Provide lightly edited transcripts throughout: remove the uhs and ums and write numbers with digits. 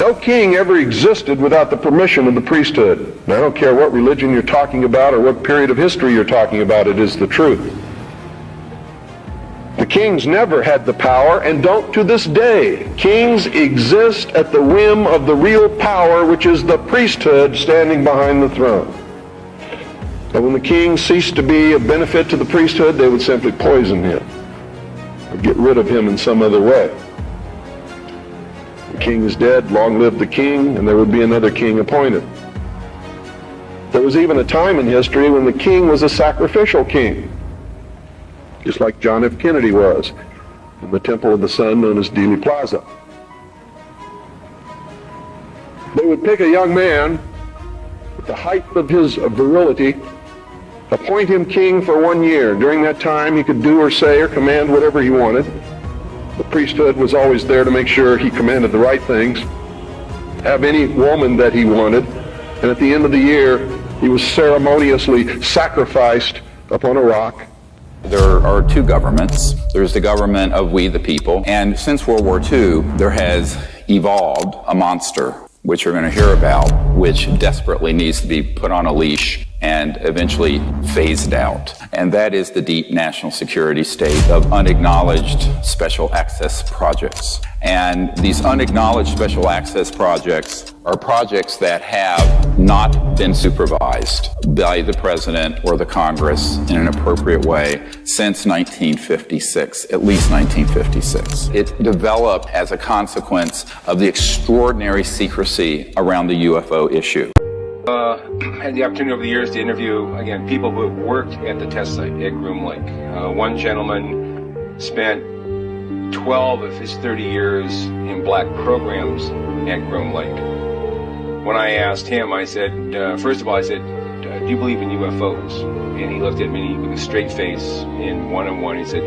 No king ever existed without the permission of the priesthood. And I don't care what religion you're talking about or what period of history you're talking about, it is the truth. The kings never had the power and don't to this day. Kings exist at the whim of the real power, which is the priesthood standing behind the throne. But when the king ceased to be of benefit to the priesthood, they would simply poison him or get rid of him in some other way. The king is dead, long live the king, and there would be another king appointed. There was even a time in history when the king was a sacrificial king, just like John F. Kennedy was in the Temple of the Sun known as Dealey Plaza. They would pick a young man with the height of his virility, appoint him king for 1 year. During that time, he could do or say or command whatever he wanted. The priesthood was always there to make sure he commanded the right things, have any woman that he wanted, and at the end of the year, he was ceremoniously sacrificed upon a rock. There are two governments. There's the government of we the people, and since World War II, there has evolved a monster, which you're going to hear about, which desperately needs to be put on a leash and eventually phased out. And that is the deep national security state of unacknowledged special access projects. And these unacknowledged special access projects are projects that have not been supervised by the president or the Congress in an appropriate way since 1956, at least 1956. It developed as a consequence of the extraordinary secrecy around the UFO issue. Had the opportunity over the years to interview, again, people who have worked at the test site at Groom Lake. One gentleman spent 12 of his 30 years in black programs at Groom Lake. When I asked him, I said, first of all, I said, do you believe in UFOs? And he looked at me with a straight face in one-on-one. He said,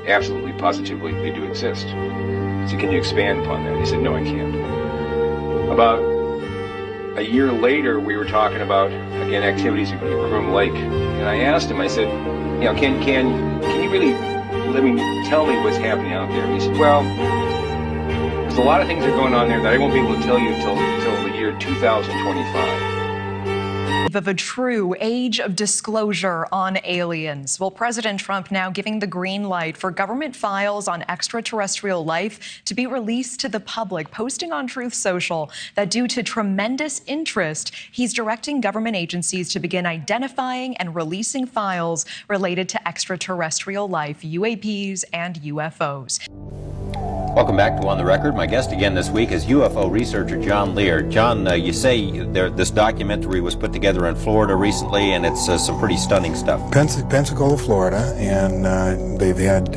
absolutely, positively, they do exist. I said, can you expand upon that? He said, no, I can't. About a year later, we were talking about, again, activities at Groom Lake, and I asked him, I said, you know, can you really tell me what's happening out there? And he said, well, there's a lot of things that are going on there that I won't be able to tell you until the year 2025. Of a true age of disclosure on aliens. Well, President Trump now giving the green light for government files on extraterrestrial life to be released to the public, posting on Truth Social that due to tremendous interest, he's directing government agencies to begin identifying and releasing files related to extraterrestrial life, UAPs and UFOs. Welcome back to On the Record. My guest again this week is UFO researcher John Lear. John, you say this documentary was put together in Florida recently, and it's some pretty stunning stuff. Pensacola, Florida, and they've had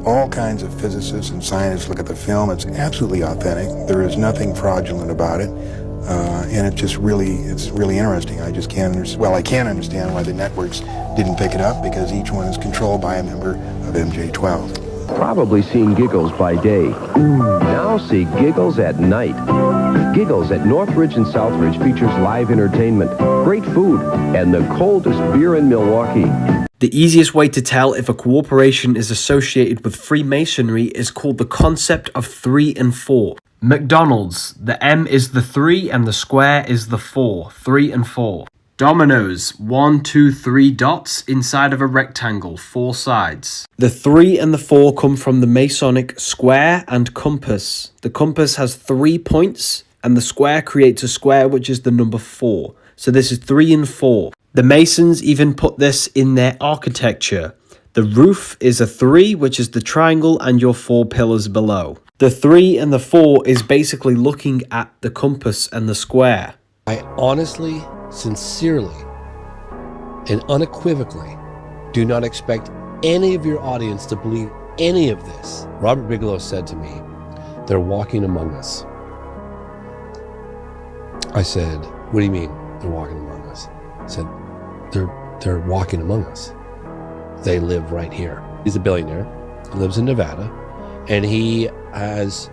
all kinds of physicists and scientists look at the film. It's absolutely authentic. There is nothing fraudulent about it, and it's really interesting. I just can't understand why the networks didn't pick it up, because each one is controlled by a member of MJ-12. Probably seen Giggles by day. Now see Giggles at night. Giggles at Northridge and Southridge features live entertainment, great food, and the coldest beer in Milwaukee. The easiest way to tell if a corporation is associated with Freemasonry is called the concept of 3 and 4. McDonald's, the M is the 3 and the square is the 4, 3 and 4. Dominoes, 1, 2, 3 dots inside of a rectangle, 4 sides. The 3 and the 4 come from the Masonic square and compass. The compass has 3 points, and the square creates a square, which is the number 4. So this is 3 and 4. The Masons even put this in their architecture. The roof is a 3, which is the triangle, and your 4 pillars below. The 3 and the 4 is basically looking at the compass and the square. I honestly, sincerely, and unequivocally do not expect any of your audience to believe any of this. Robert Bigelow said to me, they're walking among us. I said, what do you mean they're walking among us? I said, they're walking among us. They live right here. He's a billionaire, he lives in Nevada, and he has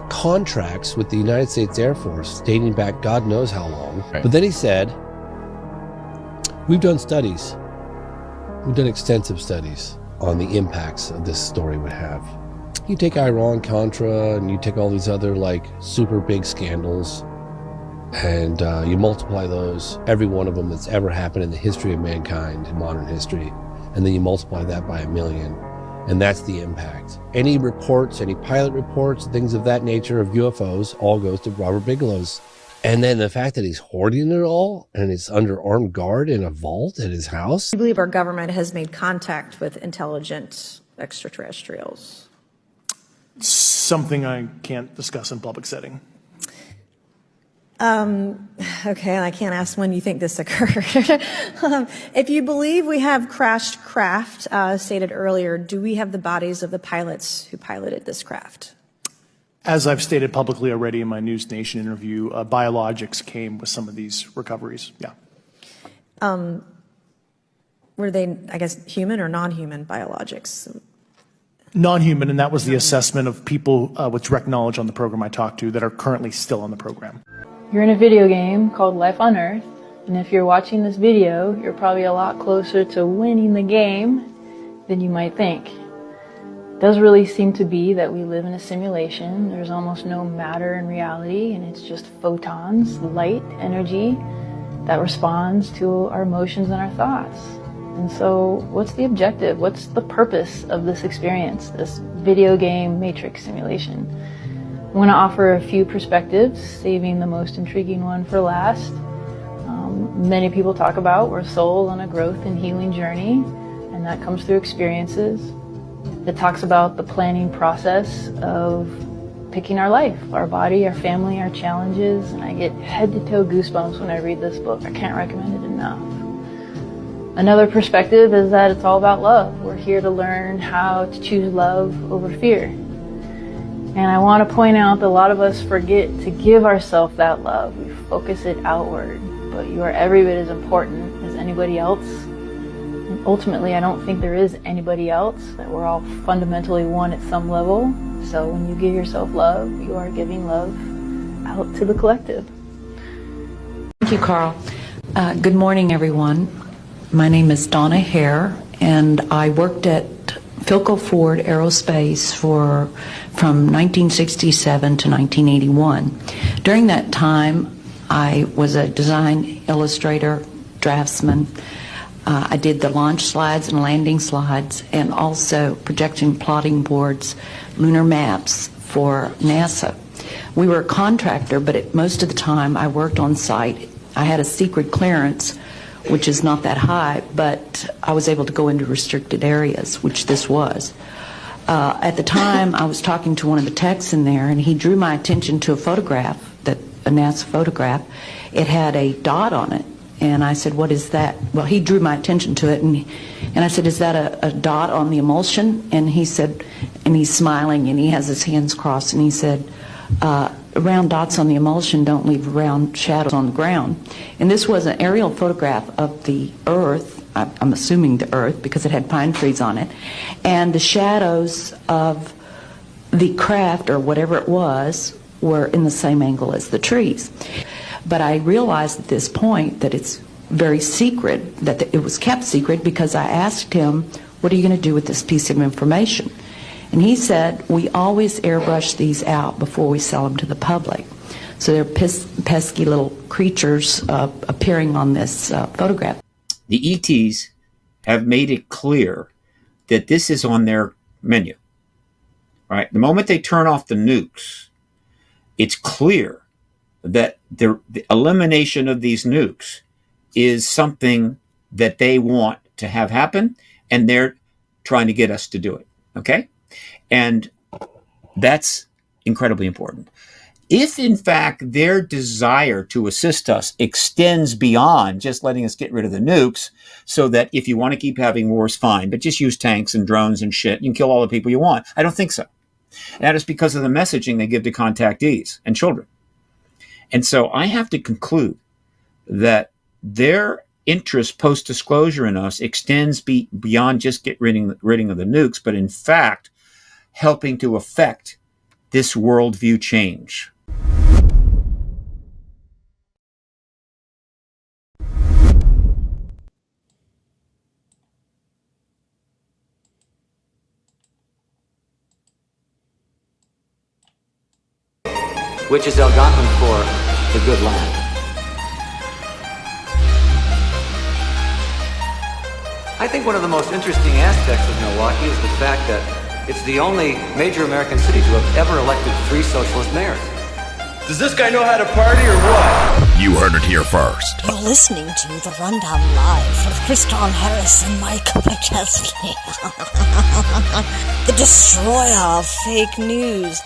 contracts with the United States Air Force dating back God knows how long. Right. But then he said, we've done studies. We've done extensive studies on the impacts of this story would have. You take Iran-Contra and you take all these other like super big scandals and you multiply those, every one of them that's ever happened in the history of mankind, in modern history, and then you multiply that by 1 million, and that's the impact. Any reports, any pilot reports, things of that nature of UFOs all goes to Robert Bigelow's. And then the fact that he's hoarding it all and it's under armed guard in a vault at his house. I believe our government has made contact with intelligent extraterrestrials. Something I can't discuss in public setting. Okay, and I can't ask when you think this occurred. If you believe we have crashed craft, stated earlier, do we have the bodies of the pilots who piloted this craft? As I've stated publicly already in my News Nation interview, biologics came with some of these recoveries. Yeah. Were they, I guess, human or non-human biologics? Non-human, and that was the assessment of people with direct knowledge on the program I talked to that are currently still on the program. You're in a video game called Life on Earth, and if you're watching this video, you're probably a lot closer to winning the game than you might think. It does really seem to be that we live in a simulation. There's almost no matter in reality, and it's just photons, light, energy that responds to our emotions and our thoughts. And so what's the objective? What's the purpose of this experience, this video game matrix simulation? I'm going to offer a few perspectives, saving the most intriguing one for last. Many people talk about we're souls on a growth and healing journey, and that comes through experiences. It talks about the planning process of picking our life, our body, our family, our challenges, and I get head to toe goosebumps when I read this book. I can't recommend it enough. Another perspective is that it's all about love. We're here to learn how to choose love over fear. And I want to point out that a lot of us forget to give ourselves that love. We focus it outward, but you are every bit as important as anybody else. And ultimately, I don't think there is anybody else, that we're all fundamentally one at some level. So when you give yourself love, you are giving love out to the collective. Thank you, Carl. Good morning, everyone. My name is Donna Hare, and I worked at Philco Ford Aerospace from 1967 to 1981. During that time, I was a design illustrator, draftsman. I did the launch slides and landing slides, and also projection plotting boards, lunar maps for NASA. We were a contractor, but most of the time I worked on site. I had a secret clearance, which is not that high, but I was able to go into restricted areas, which this was. At the time, I was talking to one of the techs in there, and he drew my attention to a photograph, a NASA photograph. It had a dot on it, and I said, "What is that?" Well, he drew my attention to it, and I said, "Is that a dot on the emulsion?" And he said, and he's smiling, and he has his hands crossed, and he said, "Round dots on the emulsion don't leave round shadows on the ground." And this was an aerial photograph of the Earth, I'm assuming the Earth because it had pine trees on it, and the shadows of the craft or whatever it was were in the same angle as the trees. But I realized at this point that it's very secret, that it was kept secret, because I asked him, "What are you going to do with this piece of information?" And he said, "We always airbrush these out before we sell them to the public." So they're pesky little creatures appearing on this photograph. The ETs have made it clear that this is on their menu. Right? The moment they turn off the nukes, it's clear that the elimination of these nukes is something that they want to have happen, and they're trying to get us to do it. Okay? And that's incredibly important. If, in fact, their desire to assist us extends beyond just letting us get rid of the nukes, so that if you want to keep having wars, fine, but just use tanks and drones and shit, you can kill all the people you want. I don't think so. That is because of the messaging they give to contactees and children. And so I have to conclude that their interest post-disclosure in us extends beyond just get ridding of the nukes, but in fact, helping to affect this worldview change. which is Algonquin for the good land. I think one of the most interesting aspects of Milwaukee is the fact that it's the only major American city to have ever elected 3 socialist mayors. Does this guy know how to party or what? You heard it here first. You're listening to The Rundown Live with Kriston Harris and Mike McChesney. The destroyer of fake news.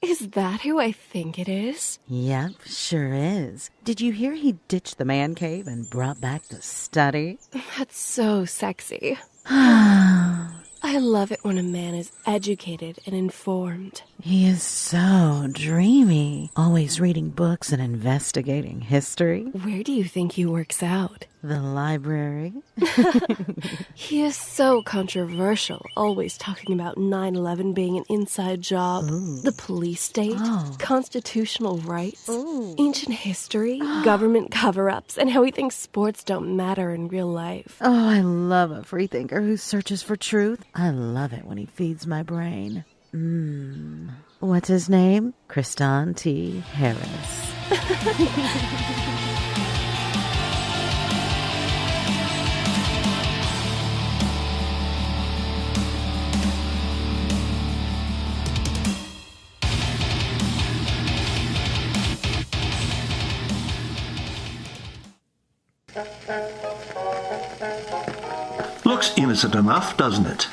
Is that who I think it is? Yep, sure is. Did you hear he ditched the man cave and brought back the study? That's so sexy. I love it when a man is educated and informed. He is so dreamy, always reading books and investigating history. Where do you think he works out? The library. He is so controversial, always talking about 9/11 being an inside job, the police state, constitutional rights, ancient history, government cover-ups, and how he thinks sports don't matter in real life. Oh, I love a freethinker who searches for truth. I love it when he feeds my brain. What's his name? Kriston T. Harris. Looks innocent enough, doesn't it?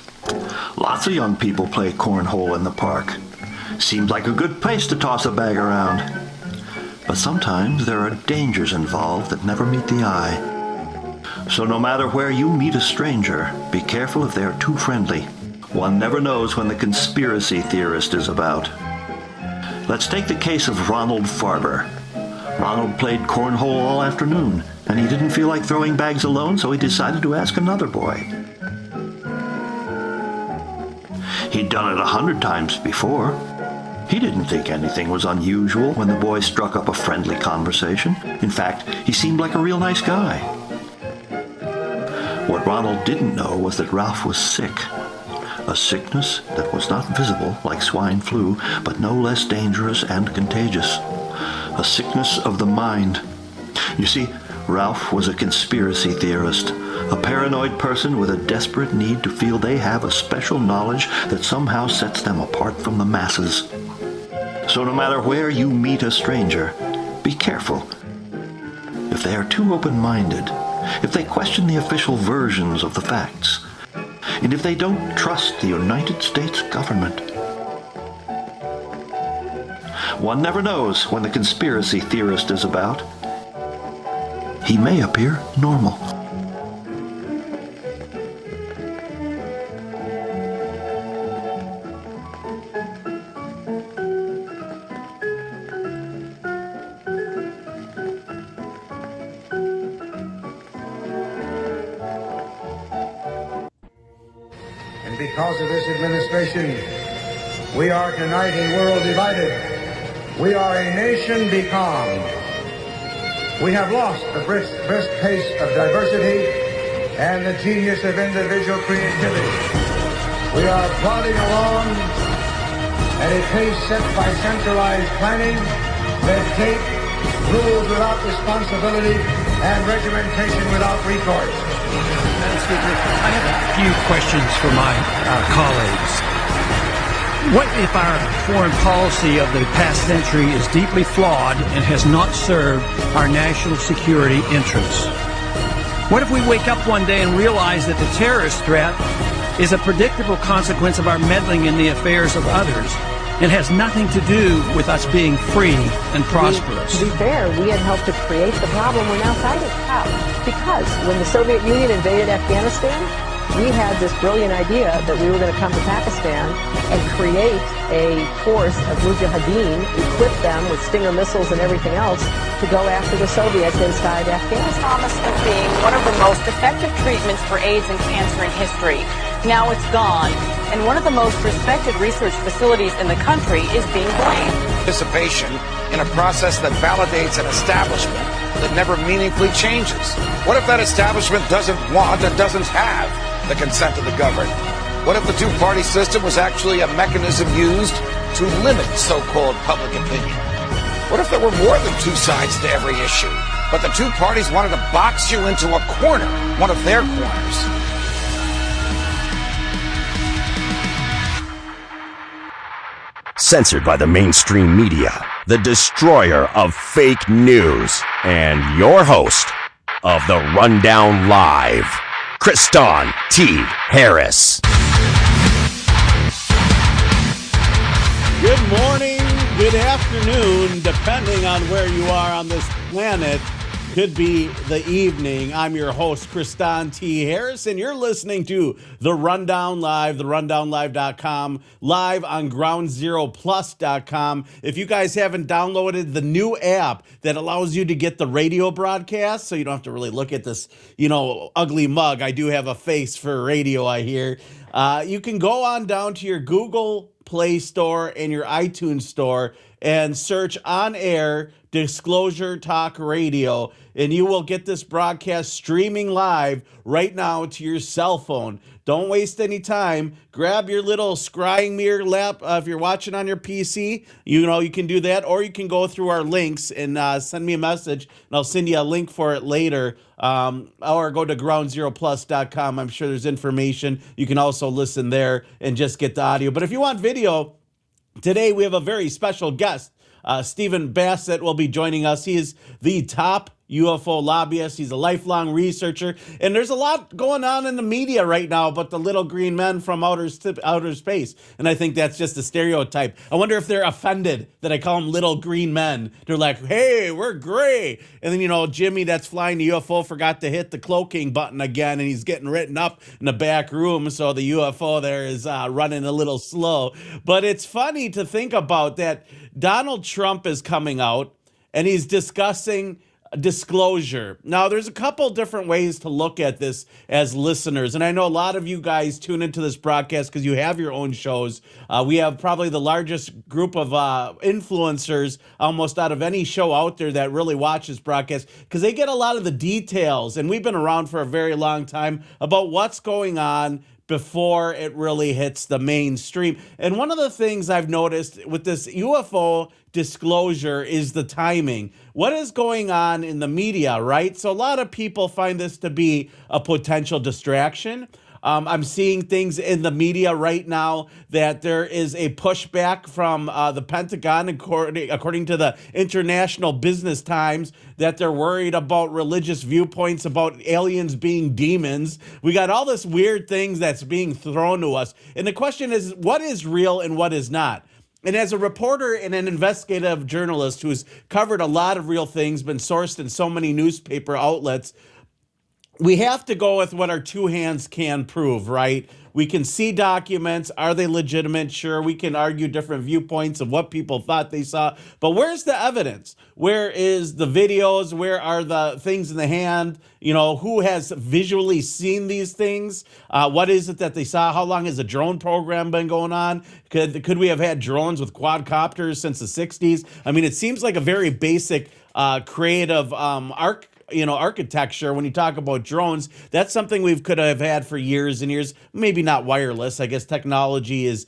Lots of young people play cornhole in the park. Seems like a good place to toss a bag around. But sometimes there are dangers involved that never meet the eye. So no matter where you meet a stranger, be careful if they are too friendly. One never knows when the conspiracy theorist is about. Let's take the case of Ronald Farber. Ronald played cornhole all afternoon, and he didn't feel like throwing bags alone, so he decided to ask another boy. He'd done it 100 times before. He didn't think anything was unusual when the boy struck up a friendly conversation. In fact, he seemed like a real nice guy. What Ronald didn't know was that Ralph was sick. A sickness that was not visible like swine flu, but no less dangerous and contagious. A sickness of the mind. You see, Ralph was a conspiracy theorist, a paranoid person with a desperate need to feel they have a special knowledge that somehow sets them apart from the masses. So no matter where you meet a stranger, be careful. If they are too open-minded, if they question the official versions of the facts, and if they don't trust the United States government. One never knows when the conspiracy theorist is about. He may appear normal. And because of this administration, we are tonight a world divided. We are a nation becalmed. We have lost the brisk pace of diversity and the genius of individual creativity. We are plodding along at a pace set by centralized planning, red tape, rules without responsibility, and regimentation without recourse. Madam Speaker, I have a few questions for my colleagues. What if our foreign policy of the past century is deeply flawed and has not served our national security interests? What if we wake up one day and realize that the terrorist threat is a predictable consequence of our meddling in the affairs of others and has nothing to do with us being free and prosperous? To be fair, we had helped to create the problem we're now fighting. How? Because when the Soviet Union invaded Afghanistan, we had this brilliant idea that we were going to come to Pakistan and create a force of mujahideen, equip them with Stinger missiles and everything else to go after the Soviets inside Afghanistan. Promise of being one of the most effective treatments for AIDS and cancer in history. Now it's gone, and one of the most respected research facilities in the country is being blamed. Participation in a process that validates an establishment that never meaningfully changes? What if that establishment doesn't want and doesn't have the consent of the governed? What if the two-party system was actually a mechanism used to limit so-called public opinion? What if there were more than two sides to every issue, but the two parties wanted to box you into a corner, one of their corners? Censored by the mainstream media, the destroyer of fake news, and your host of the Rundown Live, Kriston T. Harris. Good morning, good afternoon, depending on where you are on this planet. Could be the evening. I'm your host, Kriston T. Harris, and you're listening to The Rundown Live, therundownlive.com, live on groundzeroplus.com. If you guys haven't downloaded the new app that allows you to get the radio broadcast, so you don't have to really look at this, ugly mug. I do have a face for radio, I hear. You can go on down to your Google Play Store and your iTunes Store and search On Air Disclosure Talk Radio, and you will get this broadcast streaming live right now to your cell phone. Don't waste any time. Grab your little scrying mirror lap if you're watching on your PC. You can do that, or you can go through our links and send me a message, and I'll send you a link for it later. Or go to groundzeroplus.com. I'm sure there's information. You can also listen there and just get the audio. But if you want video, today we have a very special guest. Stephen Bassett will be joining us. He is the top UFO lobbyist. He's a lifelong researcher. And there's a lot going on in the media right now about the little green men from outer space. And I think that's just a stereotype. I wonder if they're offended that I call them little green men. They're like, hey, we're gray. And then, Jimmy that's flying the UFO forgot to hit the cloaking button again, and he's getting written up in the back room. So the UFO there is running a little slow. But it's funny to think about that. Donald Trump is coming out, and he's discussing disclosure. Now, there's a couple different ways to look at this as listeners, and I know a lot of you guys tune into this broadcast because you have your own shows. We have probably the largest group of influencers almost out of any show out there that really watches broadcast because they get a lot of the details, and we've been around for a very long time about what's going on before it really hits the mainstream. And one of the things I've noticed with this UFO disclosure is the timing. What is going on in the media, right? So a lot of people find this to be a potential distraction. I'm seeing things in the media right now that there is a pushback from the Pentagon, according to the International Business Times, that they're worried about religious viewpoints about aliens being demons. We got all this weird things that's being thrown to us. And the question is, what is real and what is not? And as a reporter and an investigative journalist who's covered a lot of real things, been sourced in so many newspaper outlets, we have to go with what our two hands can prove, right? We can see documents. Are they legitimate? Sure, we can argue different viewpoints of what people thought they saw. But where's the evidence? Where is the videos? Where are the things in the hand? Who has visually seen these things? What is it that they saw? How long has the drone program been going on? Could we have had drones with quadcopters since the 60s? I mean, it seems like a very basic creative architecture. When you talk about drones, that's something we could have had for years and years. Maybe not wireless. I guess technology is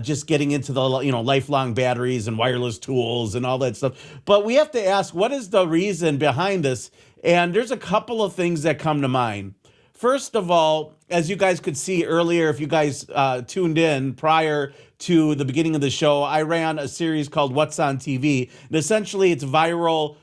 just getting into the lifelong batteries and wireless tools and all that stuff. But we have to ask, what is the reason behind this? And there's a couple of things that come to mind. First of all, as you guys could see earlier, if you guys tuned in prior to the beginning of the show, I ran a series called What's on TV. And essentially, it's viral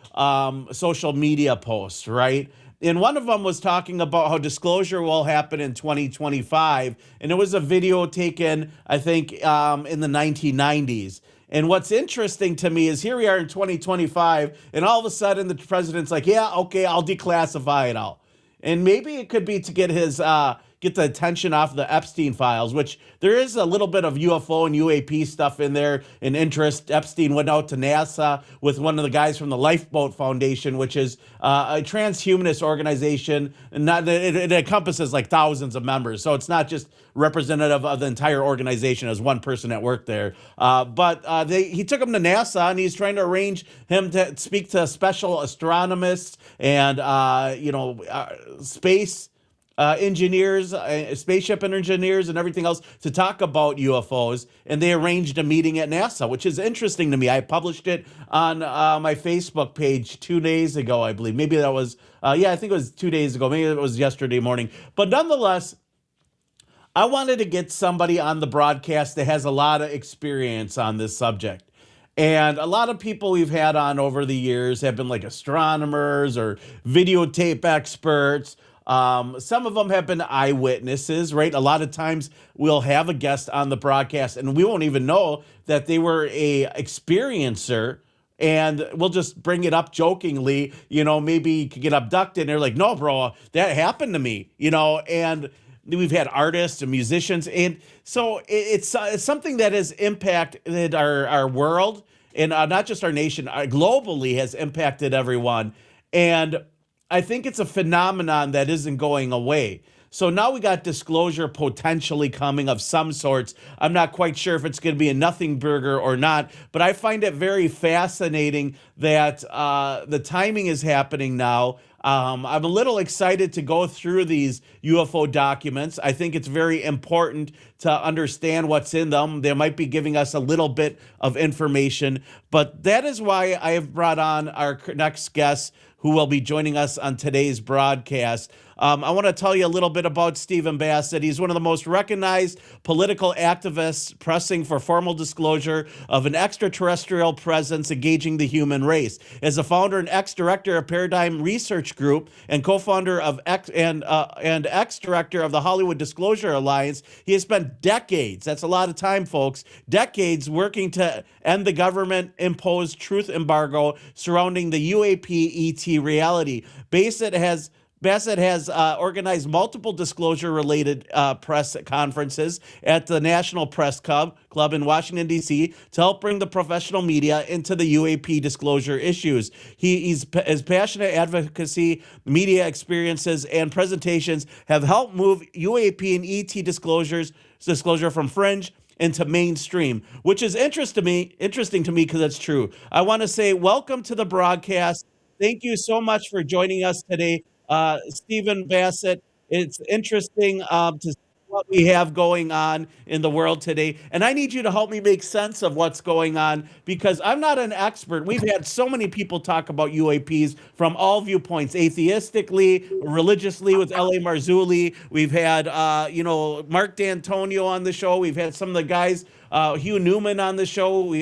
social media posts, right? And one of them was talking about how disclosure will happen in 2025. And it was a video taken, I think, in the 1990s. And what's interesting to me is here we are in 2025, and all of a sudden the president's like, yeah, okay, I'll declassify it all. And maybe it could be to get his get the attention off the Epstein files, which there is a little bit of UFO and UAP stuff in there and interest. Epstein went out to NASA with one of the guys from the Lifeboat Foundation, which is a transhumanist organization, and it encompasses like thousands of members. So it's not just representative of the entire organization as one person that worked there. But he took him to NASA, and he's trying to arrange him to speak to special astronomers and space engineers, spaceship engineers, and everything else to talk about UFOs. And they arranged a meeting at NASA, which is interesting to me. I published it on my Facebook page 2 days ago, I believe. Maybe that was, I think it was 2 days ago. Maybe it was yesterday morning. But nonetheless, I wanted to get somebody on the broadcast that has a lot of experience on this subject. And a lot of people we've had on over the years have been like astronomers or videotape experts. Some of them have been eyewitnesses, right? A lot of times we'll have a guest on the broadcast and we won't even know that they were a experiencer. And we'll just bring it up jokingly, maybe you could get abducted. And they're like, no, bro, that happened to me, and we've had artists and musicians. And so it's something that has impacted our world and not just our nation, globally has impacted everyone. And I think it's a phenomenon that isn't going away. So now we got disclosure potentially coming of some sorts. I'm not quite sure if it's going to be a nothing burger or not, but I find it very fascinating that the timing is happening now. I'm a little excited to go through these UFO documents. I think it's very important to understand what's in them. They might be giving us a little bit of information, but that is why I have brought on our next guest, who will be joining us on today's broadcast. I want to tell you a little bit about Stephen Bassett. He's one of the most recognized political activists pressing for formal disclosure of an extraterrestrial presence engaging the human race. As a founder and ex-director of Paradigm Research Group and co-founder of ex-director of the Hollywood Disclosure Alliance, he has spent decades, that's a lot of time, folks, decades working to end the government-imposed truth embargo surrounding the UAP ET reality. Bassett has organized multiple disclosure-related press conferences at the National Press Club in Washington, D.C. to help bring the professional media into the UAP disclosure issues. His passionate advocacy, media experiences, and presentations have helped move UAP and ET disclosure from fringe into mainstream, which is interesting to me because it's true. I want to say welcome to the broadcast. Thank you so much for joining us today, Stephen Bassett. It's interesting to see what we have going on in the world today. And I need you to help me make sense of what's going on because I'm not an expert. We've had so many people talk about UAPs from all viewpoints, atheistically, religiously with L.A. Marzulli. We've had, Mark D'Antonio on the show. We've had some of the guys, Hugh Newman on the show.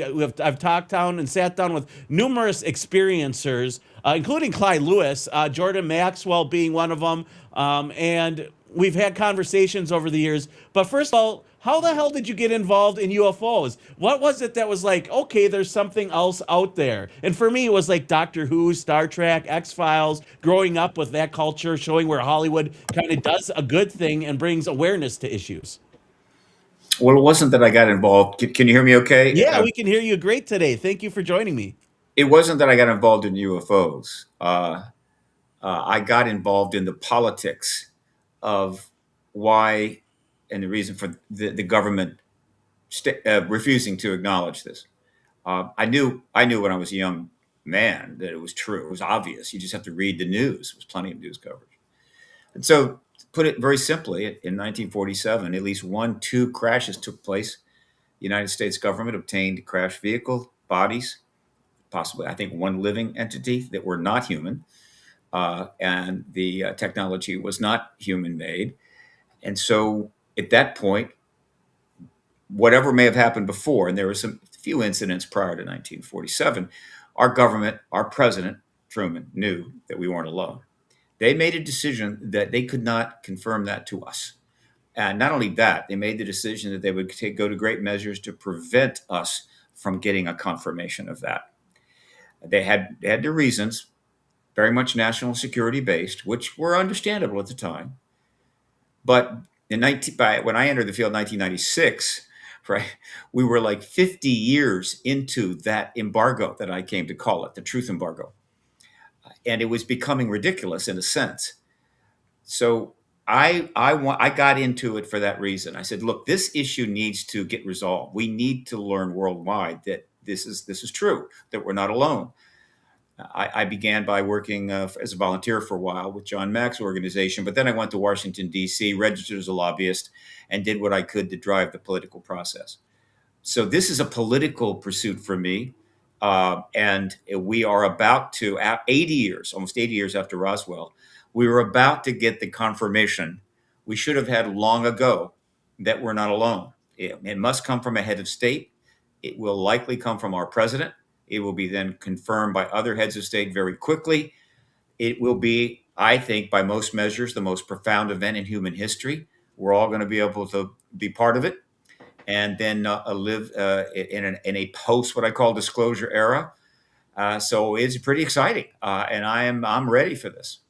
I've talked down and sat down with numerous experiencers, including Clyde Lewis, Jordan Maxwell being one of them. And we've had conversations over the years. But first of all, how the hell did you get involved in UFOs? What was it that was like, okay, there's something else out there? And for me, it was like Doctor Who, Star Trek, X-Files, growing up with that culture, showing where Hollywood kind of does a good thing and brings awareness to issues. Well, it wasn't that I got involved. Can you hear me okay? Yeah, we can hear you great today. Thank you for joining me. It wasn't that I got involved in UFOs. I got involved in the politics of why and the reason for the government refusing to acknowledge this. I knew when I was a young man that it was true. It was obvious. You just have to read the news. There was plenty of news coverage. And so, to put it very simply, in 1947, at least 2 crashes took place. The United States government obtained crash vehicle bodies, possibly, I think, 1 living entity that were not human. And the technology was not human-made. And so at that point, whatever may have happened before, and there were a few incidents prior to 1947, our government, our president, Truman, knew that we weren't alone. They made a decision that they could not confirm that to us. And not only that, they made the decision that they would go to great measures to prevent us from getting a confirmation of that. They had their reasons, very much national security based, which were understandable at the time. But when I entered the field in 1996, right, we were like 50 years into that embargo that I came to call it, the truth embargo. And it was becoming ridiculous in a sense. So I got into it for that reason. I said, look, this issue needs to get resolved. We need to learn worldwide that this is true, that we're not alone. I began by working as a volunteer for a while with John Mack's organization, but then I went to Washington, D.C., registered as a lobbyist, and did what I could to drive the political process. So this is a political pursuit for me. And we are about to, 80 years, almost 80 years after Roswell, we were about to get the confirmation we should have had long ago that we're not alone. It must come from a head of state. It will likely come from our president. It will be then confirmed by other heads of state very quickly. It will be, I think, by most measures, the most profound event in human history. We're all going to be able to be part of it, and then live in a post what I call disclosure era. So it's pretty exciting, and I'm ready for this.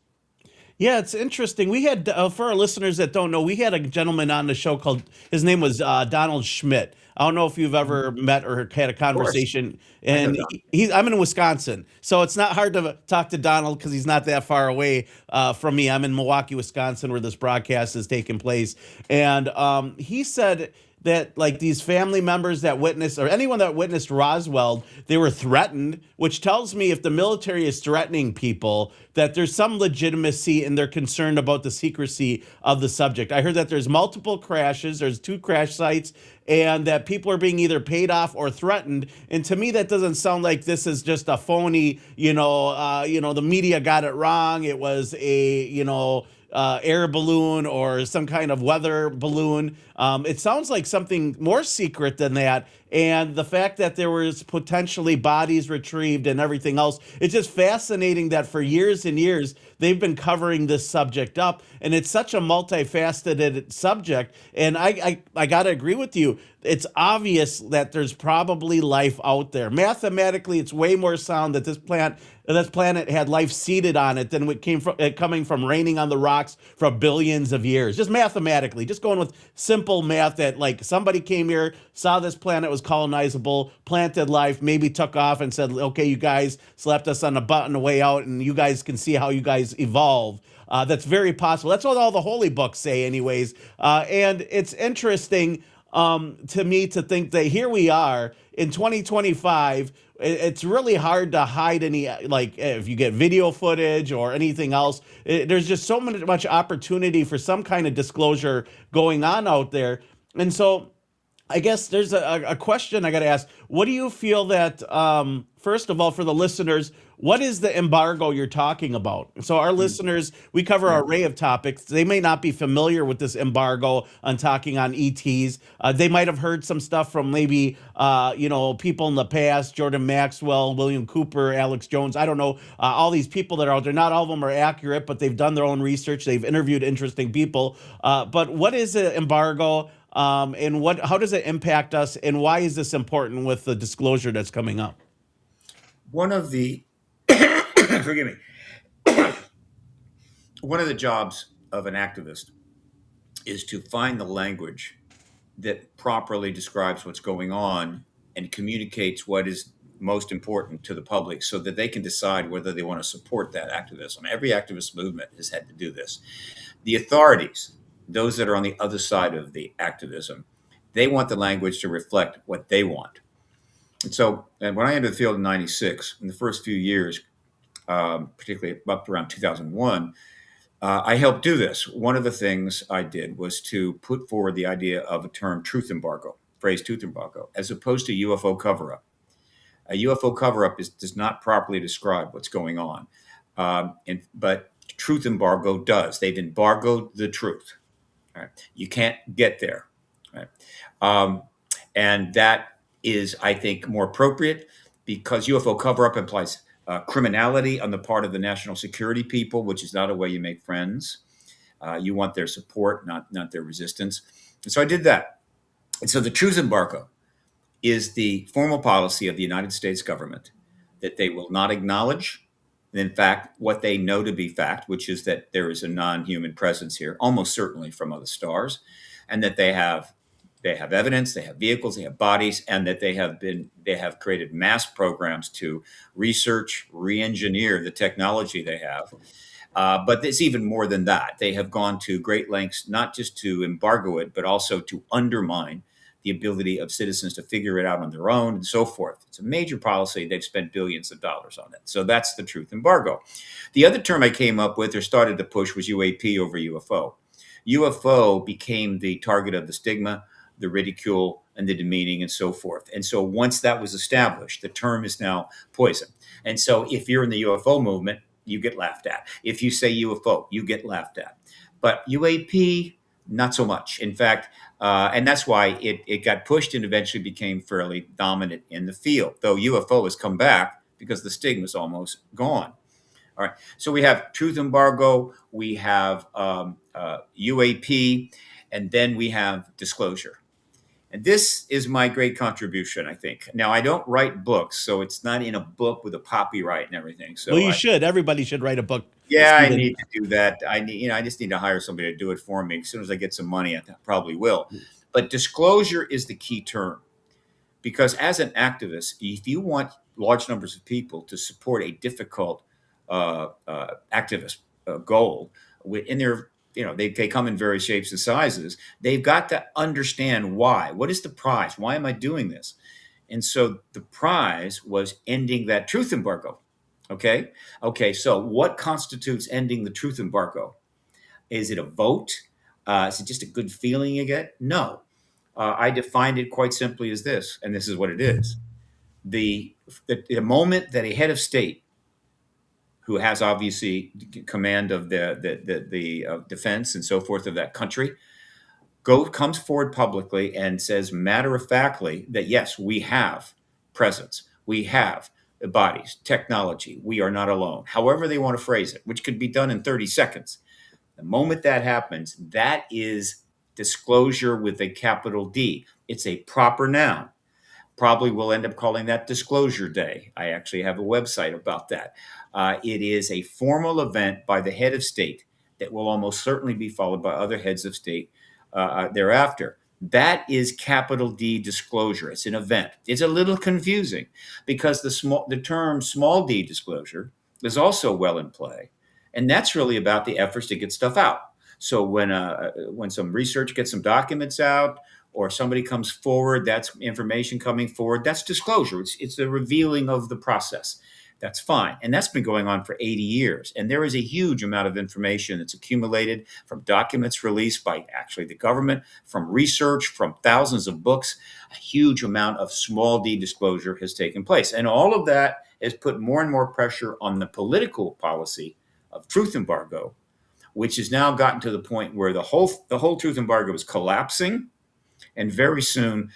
Yeah, it's interesting. We had, for our listeners that don't know, we had a gentleman on the show called, his name was Donald Schmidt. I don't know if you've ever met or had a conversation. And I'm in Wisconsin, so it's not hard to talk to Donald because he's not that far away from me. I'm in Milwaukee, Wisconsin, where this broadcast is taking place. And he said that like these family members that witnessed, or anyone that witnessed Roswell, they were threatened, which tells me if the military is threatening people, that there's some legitimacy and they're concerned about the secrecy of the subject. I heard that there's multiple crashes, there's 2 crash sites, and that people are being either paid off or threatened. And to me, that doesn't sound like this is just a phony, the media got it wrong. It was a, air balloon or some kind of weather balloon. It sounds like something more secret than that. And the fact that there was potentially bodies retrieved and everything else, it's just fascinating that for years and years, they've been covering this subject up. And it's such a multifaceted subject. And I got to agree with you. It's obvious that there's probably life out there. Mathematically, it's way more sound that this planet had life seeded on it than what came from it coming from raining on the rocks for billions of years. Just mathematically, just going with simple math that like somebody came here, saw this planet was colonizable, planted life, maybe took off and said, okay, you guys slapped us on the butt on the way out and you guys can see how you guys evolve. That's very possible. That's what all the holy books say anyways. And it's interesting to me to think that here we are in 2025. It's really hard to hide any, like if you get video footage or anything else, there's just so much opportunity for some kind of disclosure going on out there. And so I guess there's a question I got to ask. What do you feel that, first of all, for the listeners, what is the embargo you're talking about? So our listeners, we cover an array of topics. They may not be familiar with this embargo on talking on ETs. They might have heard some stuff from maybe, people in the past, Jordan Maxwell, William Cooper, Alex Jones. I don't know, all these people that are out there. Not all of them are accurate, but they've done their own research. They've interviewed interesting people. But what is the embargo? And how does it impact us, and why is this important with the disclosure that's coming up? One of the forgive me. One of the jobs of an activist is to find the language that properly describes what's going on and communicates what is most important to the public so that they can decide whether they want to support that activism. Every activist movement has had to do this. The authorities, those that are on the other side of the activism, they want the language to reflect what they want. And so when I entered the field in 96, in the first few years, particularly up around 2001, I helped do this. One of the things I did was to put forward the idea of a term truth embargo, phrase truth embargo, as opposed to UFO cover-up. A UFO cover-up does not properly describe what's going on, but truth embargo does. They've embargoed the truth. Right? You can't get there. Right? And that is, I think, more appropriate because UFO cover-up implies criminality on the part of the national security people, which is not a way you make friends. You want their support, not their resistance. And so I did that. And so the truth embargo is the formal policy of the United States government that they will not acknowledge, in fact, what they know to be fact, which is that there is a non-human presence here, almost certainly from other stars, and that they have evidence, they have vehicles, they have bodies, and that they have created mass programs to research, re-engineer the technology they have. But it's even more than that. They have gone to great lengths, not just to embargo it, but also to undermine the ability of citizens to figure it out on their own and so forth. It's a major policy. They've spent billions of dollars on it. So that's the truth embargo. The other term I came up with or started to push was UAP over UFO. UFO became the target of the stigma, the ridicule, and the demeaning and so forth. And so once that was established, the term is now poison. And so if you're in the UFO movement, you get laughed at. If you say UFO, you get laughed at. But UAP, not so much. In fact, and that's why it got pushed and eventually became fairly dominant in the field, though UFO has come back because the stigma is almost gone. All right. So we have truth embargo, we have UAP, and then we have disclosure. And this is my great contribution, I think. Now, I don't write books, so it's not in a book with a copyright and everything. So well, you should. Everybody should write a book. Yeah, I need to do that. I just need to hire somebody to do it for me. As soon as I get some money, I probably will. But disclosure is the key term. Because as an activist, if you want large numbers of people to support a difficult activist goal, in their they come in various shapes and sizes. They've got to understand why. What is the prize? Why am I doing this? And so the prize was ending that truth embargo. Okay. So what constitutes ending the truth embargo? Is it a vote? Is it just a good feeling you get? No. I defined it quite simply as this, and this is what it is. The moment that a head of state who has obviously command of the defense and so forth of that country, comes forward publicly and says matter-of-factly that, yes, we have presence, we have bodies, technology, we are not alone, however they want to phrase it, which could be done in 30 seconds. The moment that happens, that is disclosure with a capital D. It's a proper noun. Probably we'll end up calling that Disclosure Day. I actually have a website about that. It is a formal event by the head of state that will almost certainly be followed by other heads of state thereafter. That is capital D disclosure. It's an event. It's a little confusing because the term small d disclosure is also well in play. And that's really about the efforts to get stuff out. So when some research gets some documents out, or somebody comes forward, that's information coming forward, that's disclosure. It's the revealing of the process. That's fine. And that's been going on for 80 years. And there is a huge amount of information that's accumulated from documents released by actually the government, from research, from thousands of books. A huge amount of small d disclosure has taken place. And all of that has put more and more pressure on the political policy of truth embargo, which has now gotten to the point where the whole truth embargo is collapsing. And very soon,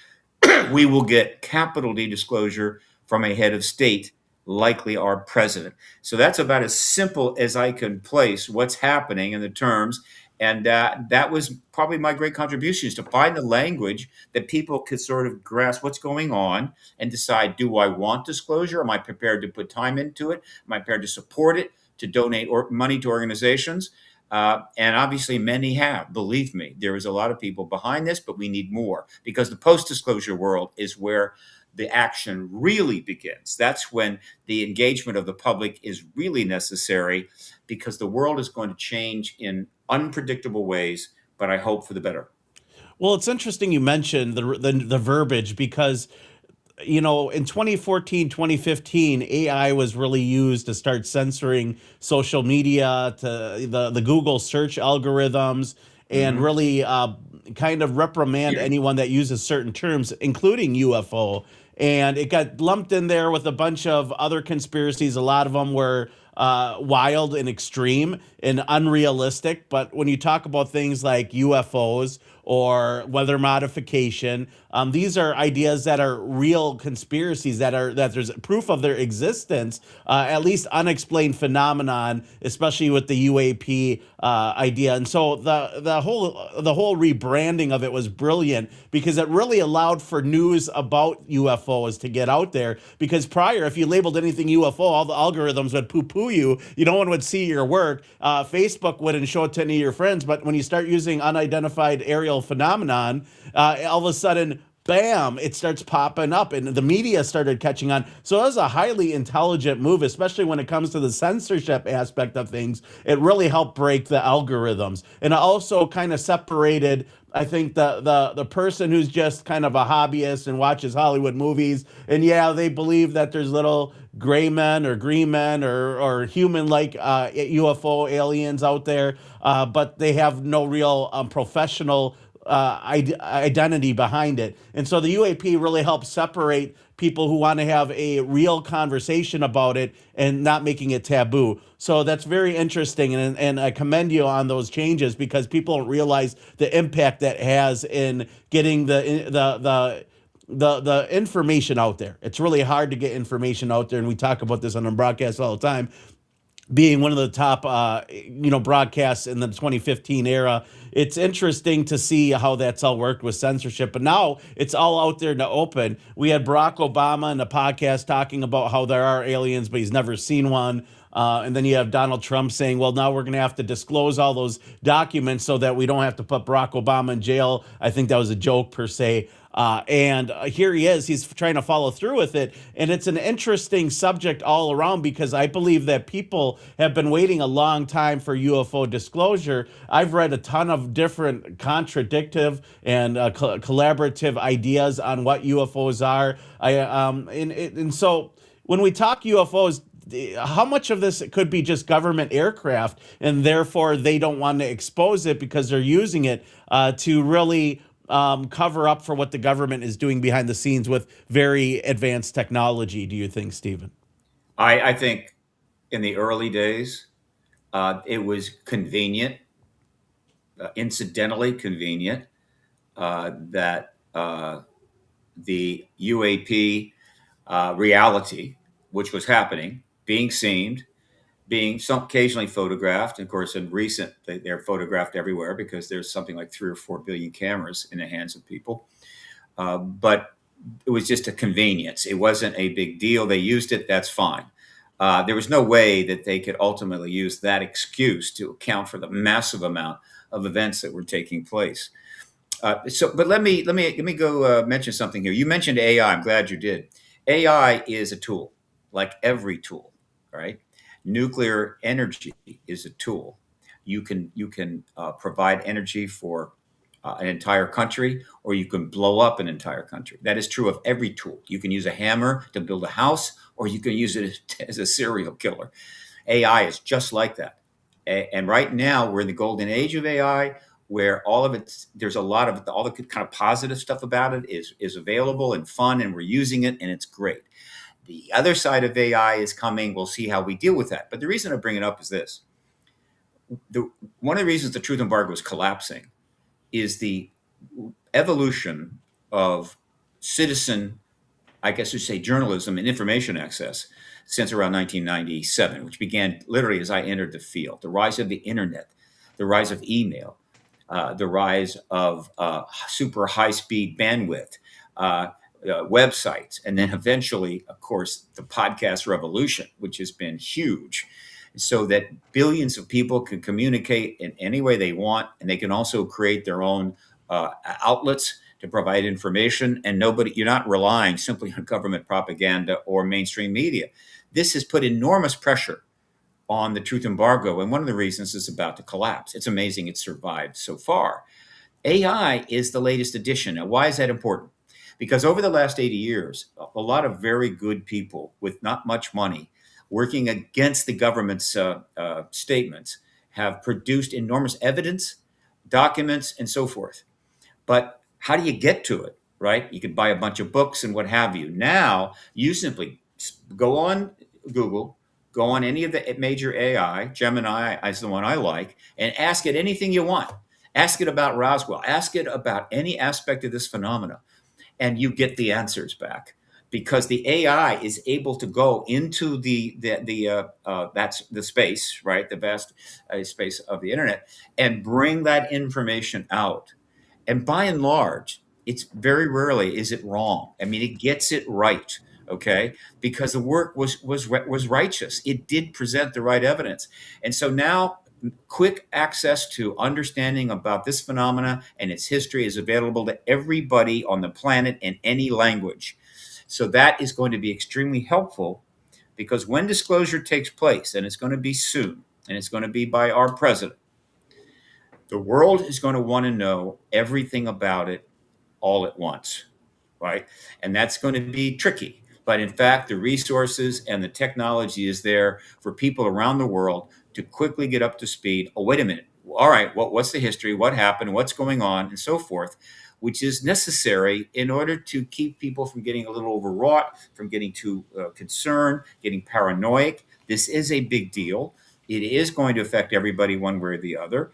we will get capital D disclosure from a head of state, likely our president. So that's about as simple as I can place what's happening in the terms. And that was probably my great contribution, is to find the language that people could sort of grasp what's going on and decide, do I want disclosure? Am I prepared to put time into it? Am I prepared to support it, to donate money to organizations? And obviously many have, believe me, there is a lot of people behind this, but we need more, because the post-disclosure world is where the action really begins. That's when the engagement of the public is really necessary, because the world is going to change in unpredictable ways, but I hope for the better. Well, it's interesting you mentioned the verbiage, because in 2014, 2015, AI was really used to start censoring social media, to the Google search algorithms, and really kind of reprimand anyone that uses certain terms, including UFO. And it got lumped in there with a bunch of other conspiracies. A lot of them were wild and extreme and unrealistic. But when you talk about things like UFOs or weather modification. These are ideas that are real conspiracies that there's proof of their existence, at least unexplained phenomenon, especially with the UAP idea. And so the whole rebranding of it was brilliant because it really allowed for news about UFOs to get out there. Because prior, if you labeled anything UFO, all the algorithms would poo-poo you. No one would see your work. Facebook wouldn't show it to any of your friends. But when you start using unidentified aerial phenomenon, all of a sudden, bam, it starts popping up, and the media started catching on. So it was a highly intelligent move, especially when it comes to the censorship aspect of things. It really helped break the algorithms. And it also kind of separated, I think, the person who's just kind of a hobbyist and watches Hollywood movies, and yeah, they believe that there's little gray men or green men or human-like UFO aliens out there, but they have no real professional identity behind it. And so the UAP really helps separate people who want to have a real conversation about it and not making it taboo. So that's very interesting, and I commend you on those changes because people don't realize the impact that has in getting the information out there. It's really hard to get information out there, and we talk about this on our broadcast all the time. Being one of the top, broadcasts in the 2015 era, it's interesting to see how that's all worked with censorship. But now it's all out there in the open. We had Barack Obama in the podcast talking about how there are aliens, but he's never seen one. And then you have Donald Trump saying, well, now we're going to have to disclose all those documents so that we don't have to put Barack Obama in jail. I think that was a joke per se. And here he is. He's trying to follow through with it. And it's an interesting subject all around because I believe that people have been waiting a long time for UFO disclosure. I've read a ton of different contradictive and collaborative ideas on what UFOs are. And so when we talk UFOs, how much of this could be just government aircraft and therefore they don't want to expose it because they're using it to really cover up for what the government is doing behind the scenes with very advanced technology, do you think, Stephen? I think in the early days, it was convenient, incidentally convenient, that the UAP reality, which was happening, being seen, being occasionally photographed. And of course, in recent, they're photographed everywhere because there's something like 3 or 4 billion cameras in the hands of people. But it was just a convenience. It wasn't a big deal. They used it. That's fine. There was no way that they could ultimately use that excuse to account for the massive amount of events that were taking place. But let me go mention something here. You mentioned AI. I'm glad you did. AI is a tool, like every tool, right? Nuclear energy is a tool. You can provide energy for an entire country, or you can blow up an entire country. That is true of every tool. You can use a hammer to build a house, or you can use it as a serial killer. AI is just like that. And right now, we're in the golden age of AI, where all of it, there's a lot of all the kind of positive stuff about it is available and fun, and we're using it, and it's great. The other side of AI is coming. We'll see how we deal with that. But the reason I bring it up is this. One of the reasons the truth embargo is collapsing is the evolution of citizen, I guess you'd say, journalism and information access since around 1997, which began literally as I entered the field. The rise of the internet, the rise of email, the rise of super high-speed bandwidth, websites, and then eventually, of course, the podcast revolution, which has been huge, so that billions of people can communicate in any way they want, and they can also create their own outlets to provide information, and you're not relying simply on government propaganda or mainstream media. This has put enormous pressure on the truth embargo, and one of the reasons it's about to collapse. It's amazing it's survived so far. AI is the latest addition. Now, why is that important? Because over the last 80 years, a lot of very good people with not much money working against the government's statements have produced enormous evidence, documents, and so forth. But how do you get to it, right? You could buy a bunch of books and what have you. Now, you simply go on Google, go on any of the major AI, Gemini is the one I like, and ask it anything you want. Ask it about Roswell. Ask it about any aspect of this phenomena, and you get the answers back because the AI is able to go into that's the space, right? The vast space of the internet, and bring that information out. And by and large, it's very rarely is it wrong. I mean, it gets it right. Okay, because the work was righteous. It did present the right evidence, and so now quick access to understanding about this phenomena and its history is available to everybody on the planet in any language. So that is going to be extremely helpful because when disclosure takes place, and it's going to be soon, and it's going to be by our president, the world is going to want to know everything about it all at once, right? And that's going to be tricky. But in fact, the resources and the technology is there for people around the world to quickly get up to speed. Oh, wait a minute. All right, what's the history? What happened? What's going on? And so forth, which is necessary in order to keep people from getting a little overwrought, from getting too concerned, getting paranoid. This is a big deal. It is going to affect everybody one way or the other.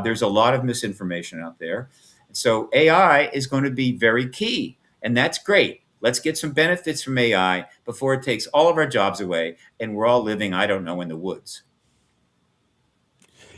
There's a lot of misinformation out there. So AI is going to be very key, and that's great. Let's get some benefits from AI before it takes all of our jobs away and we're all living, I don't know, in the woods.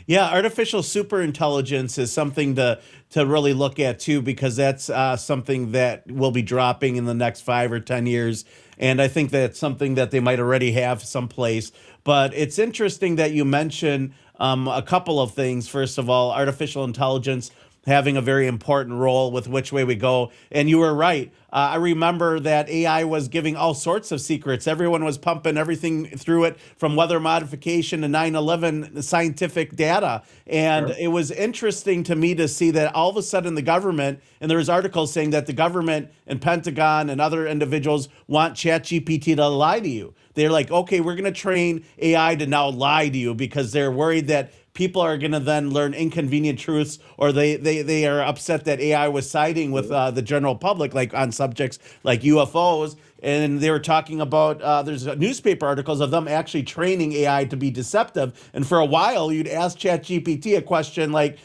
Yeah, artificial superintelligence is something to really look at too, because that's something that will be dropping in the next 5 or 10 years, and I think that's something that they might already have someplace. But it's interesting that you mention a couple of things. First of all, artificial intelligence having a very important role with which way we go. And you were right. I remember that AI was giving all sorts of secrets. Everyone was pumping everything through it, from weather modification to 9/11 scientific data. And Sure. it was interesting to me to see that all of a sudden the government, and there was articles saying that the government and Pentagon and other individuals want ChatGPT to lie to you. They're like, okay, we're going to train AI to now lie to you because they're worried that people are going to then learn inconvenient truths, or they are upset that AI was siding with the general public, like on subjects like UFOs. And they were talking about there's newspaper articles of them actually training AI to be deceptive. And for a while, you'd ask ChatGPT a question like,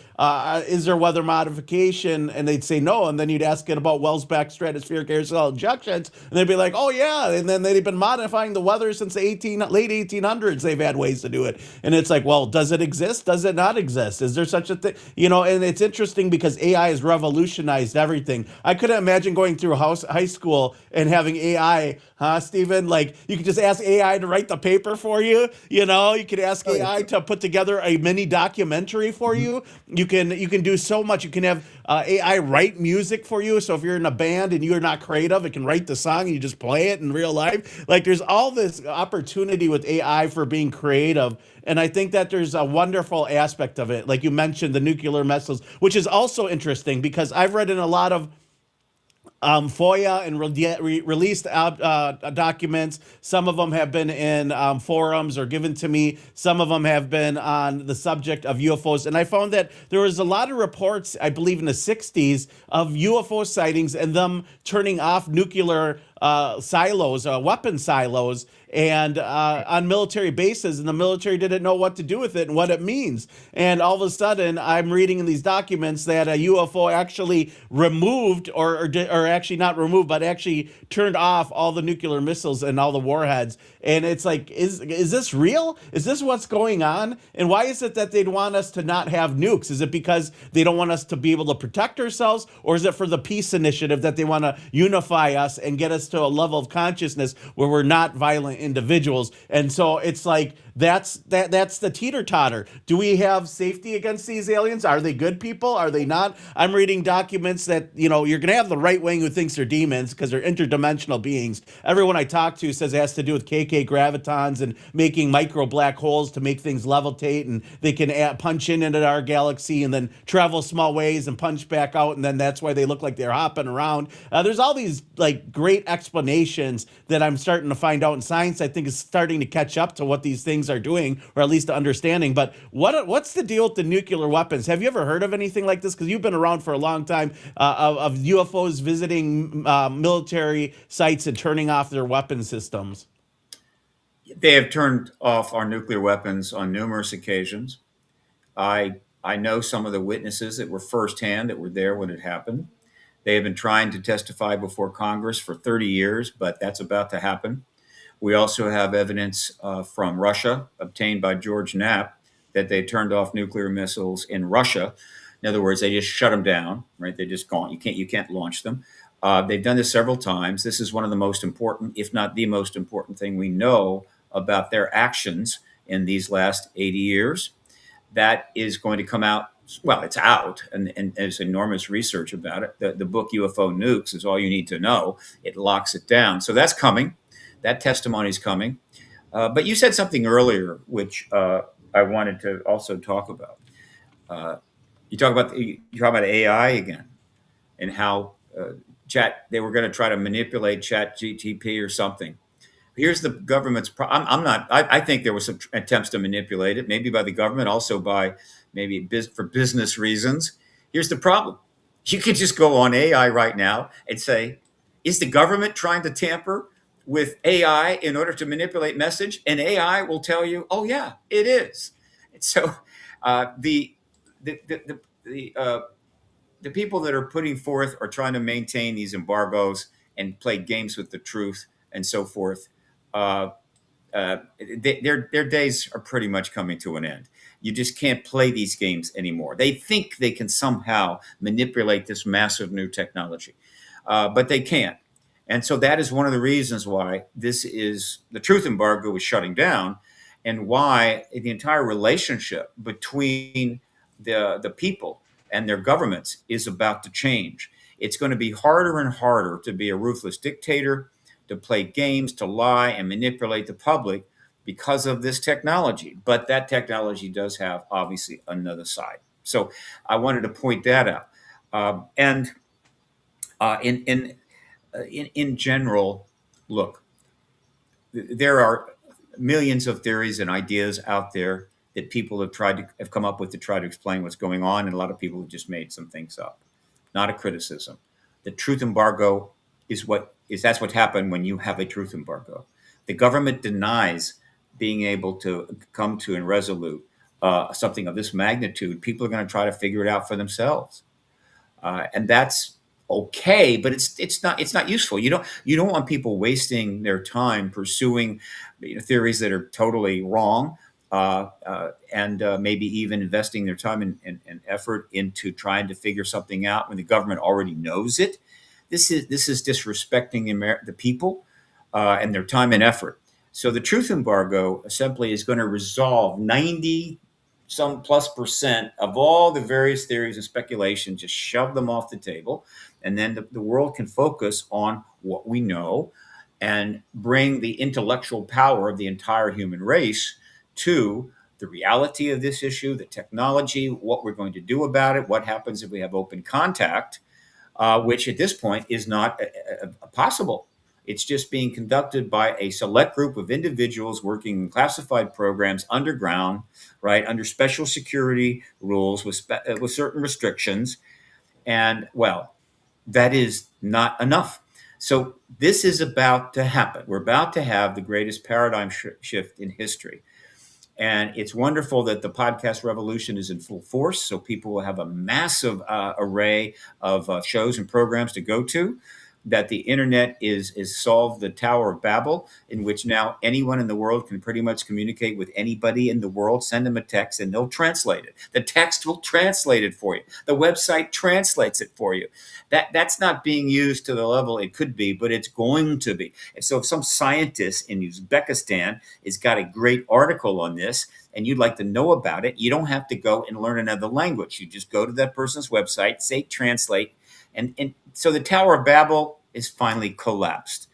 is there weather modification? And they'd say no. And then you'd ask it about Wellsback stratospheric aerosol injections, and they'd be like, oh yeah. And then they've been modifying the weather since the late 1800s. They've had ways to do it. And it's like, well, does it exist? Does it not exist? Is there such a thing? And it's interesting because AI has revolutionized everything. I couldn't imagine going through high school and having AI, huh, Stephen? Like, you could just ask AI to write the paper for you. You could ask AI to put together a mini documentary for you. You can do so much. You can have AI write music for you. So if you're in a band and you're not creative, it can write the song and you just play it in real life. Like, there's all this opportunity with AI for being creative. And I think that there's a wonderful aspect of it. Like you mentioned, the nuclear missiles, which is also interesting because I've read in a lot of FOIA and released documents. Some of them have been in forums or given to me. Some of them have been on the subject of UFOs. And I found that there was a lot of reports, I believe in the 60s, of UFO sightings and them turning off nuclear silos, weapon silos, and on military bases, and the military didn't know what to do with it and what it means. And all of a sudden, I'm reading in these documents that a UFO actually removed, or actually not removed, but actually turned off all the nuclear missiles and all the warheads. And it's like, is this real? Is this what's going on? And why is it that they'd want us to not have nukes? Is it because they don't want us to be able to protect ourselves, or is it for the peace initiative that they want to unify us and get us to a level of consciousness where we're not violent individuals? And so it's like, that's the teeter-totter. Do we have safety against these aliens? Are they good people? Are they not? I'm reading documents that, you're going to have the right wing who thinks they're demons because they're interdimensional beings. Everyone I talk to says it has to do with KK gravitons and making micro black holes to make things levitate, and they can punch into our galaxy and then travel small ways and punch back out, and then that's why they look like they're hopping around. There's all these like great explanations that I'm starting to find out in science. I think is starting to catch up to what these things are doing, or at least understanding. But what's the deal with the nuclear weapons? Have you ever heard of anything like this? Because you've been around for a long time, of UFOs visiting military sites and turning off their weapon systems. They have turned off our nuclear weapons on numerous occasions. I I know some of the witnesses that were firsthand that were there when it happened. They have been trying to testify before Congress for 30 years, but that's about to happen. We also have evidence from Russia obtained by George Knapp that they turned off nuclear missiles in Russia. In other words, they just shut them down, right? They're just gone. You can't launch them. They've done this several times. This is one of the most important, if not the most important thing we know about their actions in these last 80 years. That is going to come out. Well, it's out, and there's enormous research about it. The book UFO Nukes is all you need to know. It locks it down. So that's coming. That testimony is coming. But you said something earlier, which I wanted to also talk about. You talk about AI again, and how they were going to try to manipulate Chat GTP or something. Here's the government's. I think there were some attempts to manipulate it, maybe by the government, also by maybe for business reasons. Here's the problem: you could just go on AI right now and say, "Is the government trying to tamper with AI in order to manipulate message?" And AI will tell you, "Oh yeah, it is." And so the people that are putting forth are trying to maintain these embargoes and play games with the truth and so forth. Their days are pretty much coming to an end. You just can't play these games anymore. They think they can somehow manipulate this massive new technology, but they can't. And so that is one of the reasons why the truth embargo is shutting down, and why the entire relationship between the people and their governments is about to change. It's going to be harder and harder to be a ruthless dictator, to play games, to lie and manipulate the public because of this technology. But that technology does have, obviously, another side. So I wanted to point that out. In general, look, there are millions of theories and ideas out there that people have come up with to try to explain what's going on, and a lot of people have just made some things up. Not a criticism. The truth embargo that's what happened when you have a truth embargo. The government denies being able to come to and resolute something of this magnitude. People are going to try to figure it out for themselves, and that's okay. But it's not useful. You don't want people wasting their time pursuing theories that are totally wrong, and maybe even investing their time and effort into trying to figure something out when the government already knows it. This is disrespecting the people and their time and effort. So the truth embargo simply is going to resolve 90 some plus percent of all the various theories and speculation, just shove them off the table. And then the world can focus on what we know and bring the intellectual power of the entire human race to the reality of this issue, the technology, what we're going to do about it, what happens if we have open contact, which at this point is not possible. It's just being conducted by a select group of individuals working in classified programs underground, right, under special security rules with certain restrictions. And, well, that is not enough. So this is about to happen. We're about to have the greatest paradigm shift in history. And it's wonderful that the podcast revolution is in full force. So people will have a massive array of shows and programs to go to. That the internet is solved the Tower of Babel, in which now anyone in the world can pretty much communicate with anybody in the world. Send them a text and they'll translate it. The text will translate it for you. The website translates it for you. That's not being used to the level it could be, but it's going to be. And so if some scientist in Uzbekistan has got a great article on this and you'd like to know about it, you don't have to go and learn another language. You just go to that person's website, say translate, and so the Tower of Babel is finally collapsed.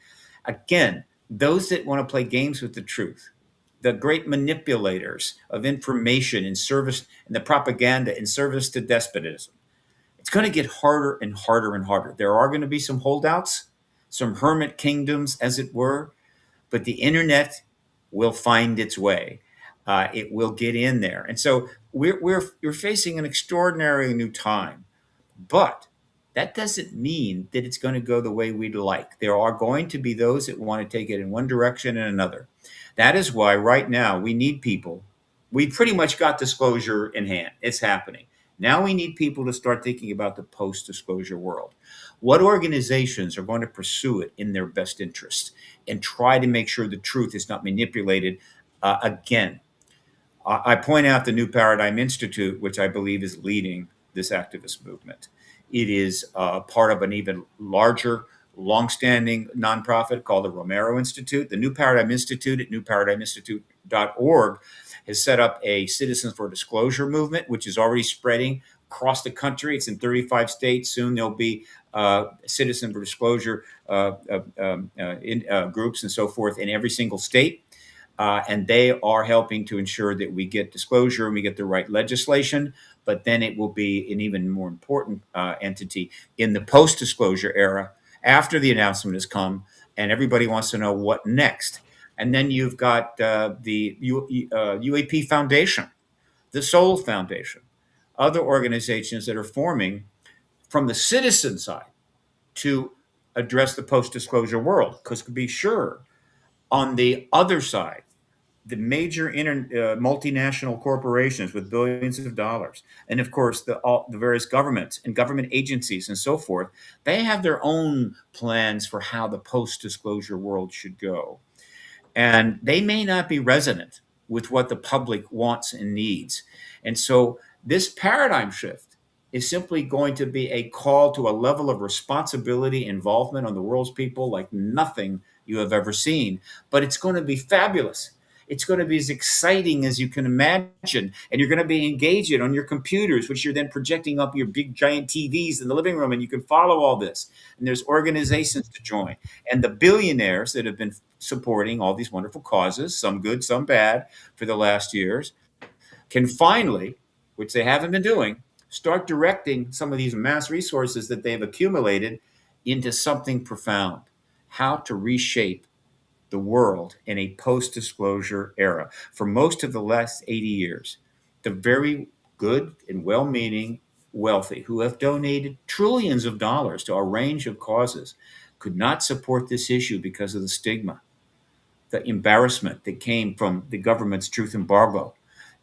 Again, those that want to play games with the truth, the great manipulators of information in service and the propaganda in service to despotism, it's going to get harder and harder and harder. There are going to be some holdouts, some hermit kingdoms, as it were, but the internet will find its way. It will get in there. And so we're facing an extraordinary new time. But that doesn't mean that it's going to go the way we'd like. There are going to be those that want to take it in one direction and another. That is why right now we need people we pretty much got disclosure in hand. It's happening. Now we need people to start thinking about the post-disclosure world. What organizations are going to pursue it in their best interest and try to make sure the truth is not manipulated again? I point out the New Paradigm Institute, which I believe is leading this activist movement. It is part of an even larger, longstanding nonprofit called the Romero Institute. The New Paradigm Institute at newparadigminstitute.org has set up a Citizens for Disclosure movement, which is already spreading across the country. It's in 35 states. Soon there'll be Citizen for Disclosure groups and so forth in every single state. And they are helping to ensure that we get disclosure and we get the right legislation. But then it will be an even more important entity in the post-disclosure era after the announcement has come and everybody wants to know what next. And then you've got the UAP Foundation, the Soul Foundation, other organizations that are forming from the citizen side to address the post-disclosure world. Because to be sure, on the other side, the major multinational corporations with billions of dollars, and of course the various governments and government agencies and so forth, they have their own plans for how the post-disclosure world should go. And they may not be resonant with what the public wants and needs. And so this paradigm shift is simply going to be a call to a level of responsibility, involvement on the world's people like nothing you have ever seen. But it's going to be fabulous. It's going to be as exciting as you can imagine. And you're going to be engaging on your computers, which you're then projecting up your big giant TVs in the living room, and you can follow all this. And there's organizations to join. And the billionaires that have been supporting all these wonderful causes, some good, some bad, for the last years, can finally, which they haven't been doing, start directing some of these mass resources that they've accumulated into something profound. How to reshape the world in a post-disclosure era. For most of the last 80 years, the very good and well-meaning wealthy who have donated trillions of dollars to a range of causes could not support this issue because of the stigma, the embarrassment that came from the government's truth embargo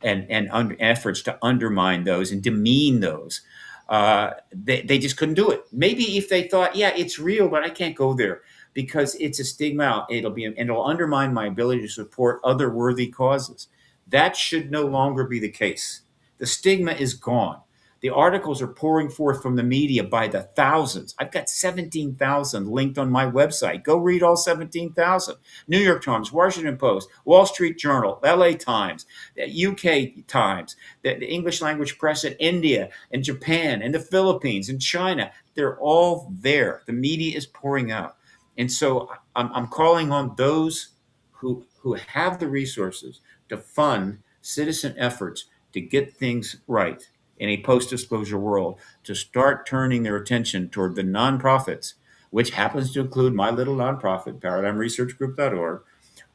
and efforts to undermine those and demean those. They just couldn't do it. Maybe if they thought, yeah, it's real, but I can't go there because it's a stigma. It'll undermine my ability to support other worthy causes. That should no longer be the case. The stigma is gone. The articles are pouring forth from the media by the thousands. I've got 17,000 linked on my website. Go read all 17,000. New York Times, Washington Post, Wall Street Journal, LA Times, UK Times, the English language press in India and Japan and the Philippines and China. They're all there. The media is pouring out. And so I'm calling on those who have the resources to fund citizen efforts to get things right in a post-disclosure world, to start turning their attention toward the nonprofits, which happens to include my little nonprofit, ParadigmResearchGroup.org,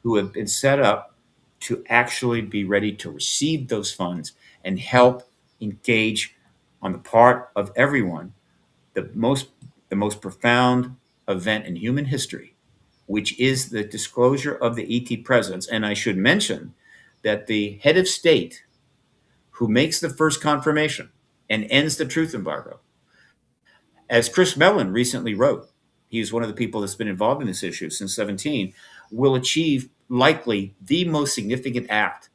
who have been set up to actually be ready to receive those funds and help engage on the part of everyone the most profound event in human history, which is the disclosure of the ET presence. And I should mention that the head of state who makes the first confirmation and ends the truth embargo, as Chris Mellon recently wrote, he's one of the people that's been involved in this issue since 2017, will achieve likely the most significant act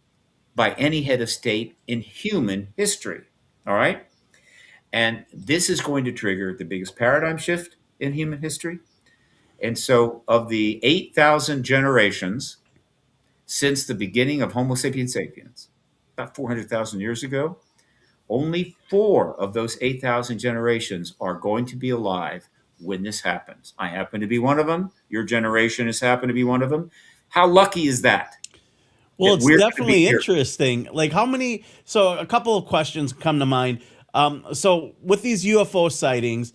by any head of state in human history. All right? And this is going to trigger the biggest paradigm shift in human history. And so of the 8,000 generations since the beginning of Homo sapiens sapiens, about 400,000 years ago, only 4 of those 8,000 generations are going to be alive when this happens. I happen to be one of them. Your generation has happened to be one of them. How lucky is that? Well, it's definitely interesting. Like how many, so a couple of questions come to mind. So with these UFO sightings,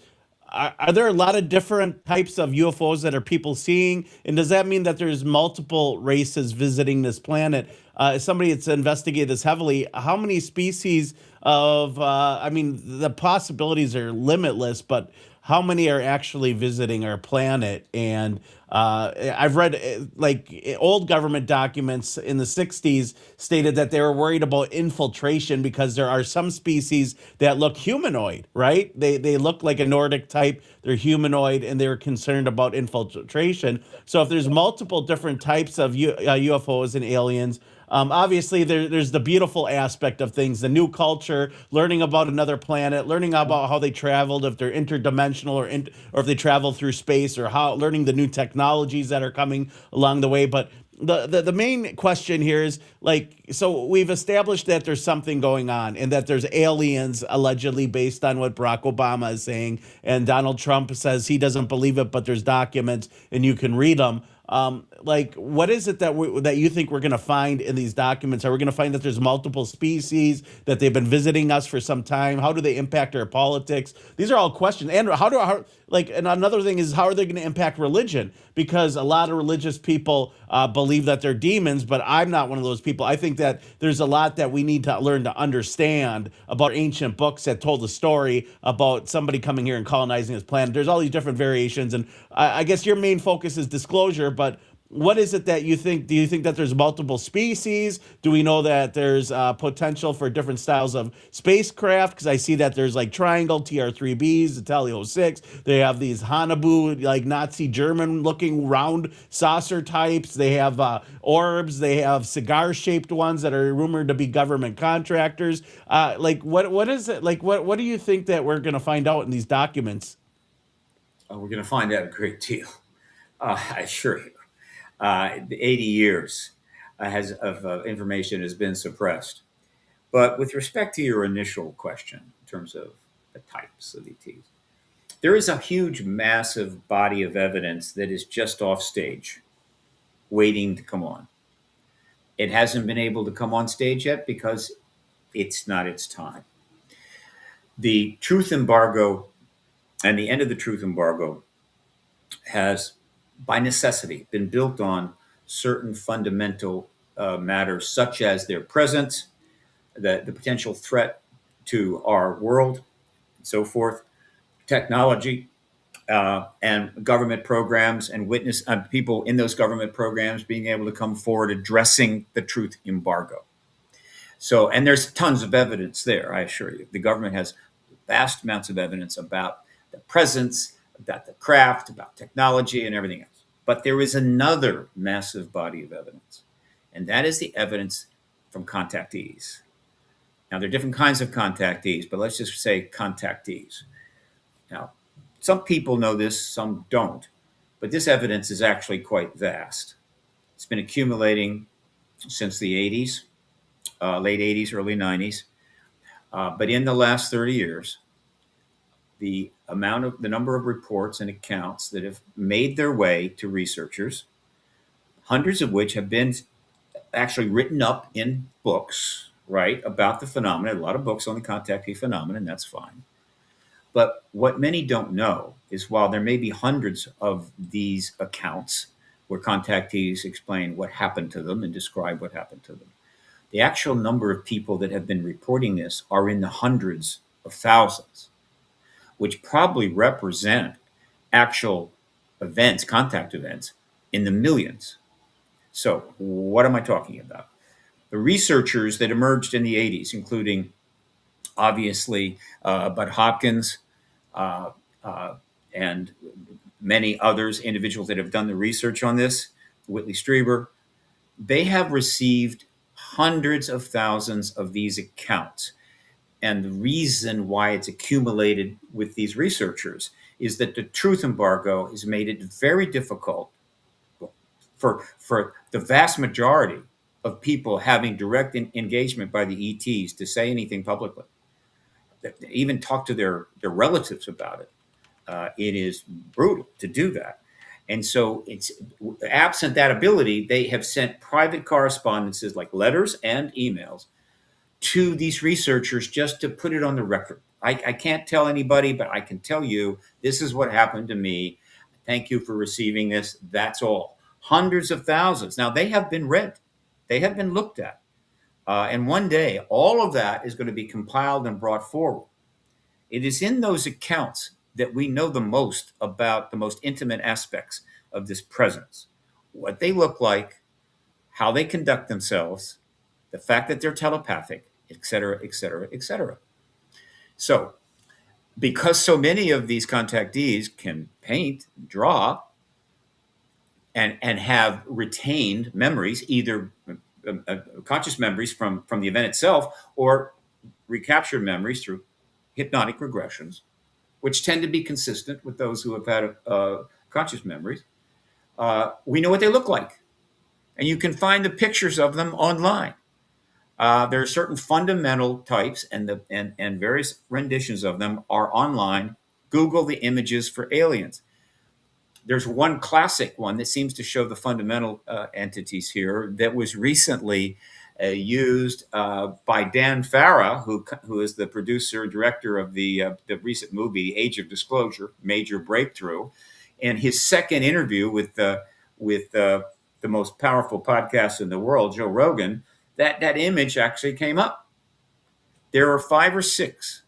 are there a lot of different types of UFOs that are people seeing? And does that mean that there's multiple races visiting this planet? As somebody that's investigated this heavily, how many species of, the possibilities are limitless, but how many are actually visiting our planet. And I've read old government documents in the 60s stated that they were worried about infiltration because there are some species that look humanoid, right? They look like a Nordic type, they're humanoid, and they're concerned about infiltration. So if there's multiple different types of UFOs and aliens, obviously, there's the beautiful aspect of things, the new culture, learning about another planet, learning about how they traveled, if they're interdimensional or if they travel through space, or how learning the new technologies that are coming along the way. But the main question here is so we've established that there's something going on and that there's aliens allegedly, based on what Barack Obama is saying, and Donald Trump says he doesn't believe it, but there's documents and you can read them. What is it that you think we're going to find in these documents? Are we going to find that there's multiple species, that they've been visiting us for some time? How do they impact our politics? These are all questions. And and another thing is, how are they going to impact religion? Because a lot of religious people believe that they're demons, but I'm not one of those people. I think that there's a lot that we need to learn to understand about ancient books that told the story about somebody coming here and colonizing this planet. There's all these different variations, and I guess your main focus is disclosure, but what is it that you think? Do you think that there's multiple species? Do we know that there's potential for different styles of spacecraft? Because I see that there's triangle TR-3Bs, the Tele-06. They have these Hanabu, Nazi German looking round saucer types. They have orbs. They have cigar-shaped ones that are rumored to be government contractors. What is it? What do you think that we're going to find out in these documents? We're going to find out a great deal. I assure you. 80 years of information has been suppressed. But with respect to your initial question, in terms of the types of ETs, there is a huge, massive body of evidence that is just off stage, waiting to come on. It hasn't been able to come on stage yet because it's not its time. The truth embargo and the end of the truth embargo has, by necessity, been built on certain fundamental matters, such as their presence, the potential threat to our world, and so forth, technology, and government programs, and people in those government programs being able to come forward addressing the truth embargo. So, and there's tons of evidence there, I assure you. The government has vast amounts of evidence about the presence, about the craft, about technology, and everything else. But there is another massive body of evidence, and that is the evidence from contactees. Now, there are different kinds of contactees, but let's just say contactees. Now, some people know this, some don't, but this evidence is actually quite vast. It's been accumulating since the 80s, late 80s, early 90s. But in the last 30 years, the number of reports and accounts that have made their way to researchers, hundreds of which have been actually written up in books, right, about the phenomenon. A lot of books on the contactee phenomenon, that's fine. But what many don't know is, while there may be hundreds of these accounts where contactees explain what happened to them and describe what happened to them, the actual number of people that have been reporting this are in the hundreds of thousands, which probably represent actual events, contact events, in the millions. So what am I talking about? The researchers that emerged in the 80s, including obviously Bud Hopkins and many others, individuals that have done the research on this, Whitley Strieber, they have received hundreds of thousands of these accounts. And the reason why it's accumulated with these researchers is that the truth embargo has made it very difficult for the vast majority of people having direct engagement by the ETs to say anything publicly, even talk to their relatives about it. It is brutal to do that. And so it's absent that ability, they have sent private correspondences like letters and emails to these researchers just to put it on the record. I can't tell anybody, but I can tell you, this is what happened to me. Thank you for receiving this. That's all. Hundreds of thousands. Now, they have been read. They have been looked at. And one day, all of that is going to be compiled and brought forward. It is in those accounts that we know the most about the most intimate aspects of this presence, what they look like, how they conduct themselves, the fact that they're telepathic, et cetera, et cetera, et cetera. So, because so many of these contactees can paint, draw, and have retained memories, either conscious memories from the event itself or recaptured memories through hypnotic regressions, which tend to be consistent with those who have had conscious memories. We know what they look like, and you can find the pictures of them online. There are certain fundamental types, and various renditions of them are online. Google the images for aliens. There's one classic one that seems to show the fundamental entities here that was recently used by Dan Farah, who is the producer and director of the recent movie Age of Disclosure, Major Breakthrough, and his second interview with the most powerful podcast in the world, Joe Rogan. That image actually came up. There are 5 or 6,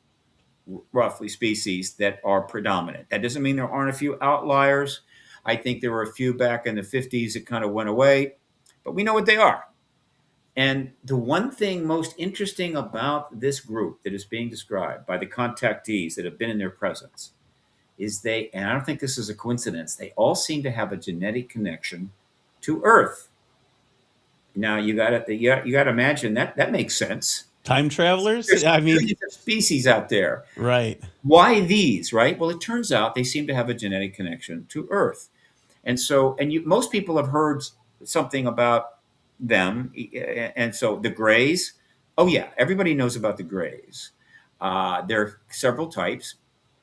roughly, species that are predominant. That doesn't mean there aren't a few outliers. I think there were a few back in the 50s that kind of went away, but we know what they are. And the one thing most interesting about this group that is being described by the contactees that have been in their presence is and I don't think this is a coincidence, they all seem to have a genetic connection to Earth. Now you got to imagine that makes sense. Time travelers? There's millions of species out there. Right. Why these, right? Well, it turns out they seem to have a genetic connection to Earth. And so, most people have heard something about them. And so the Greys, oh yeah, everybody knows about the Greys. There are several types,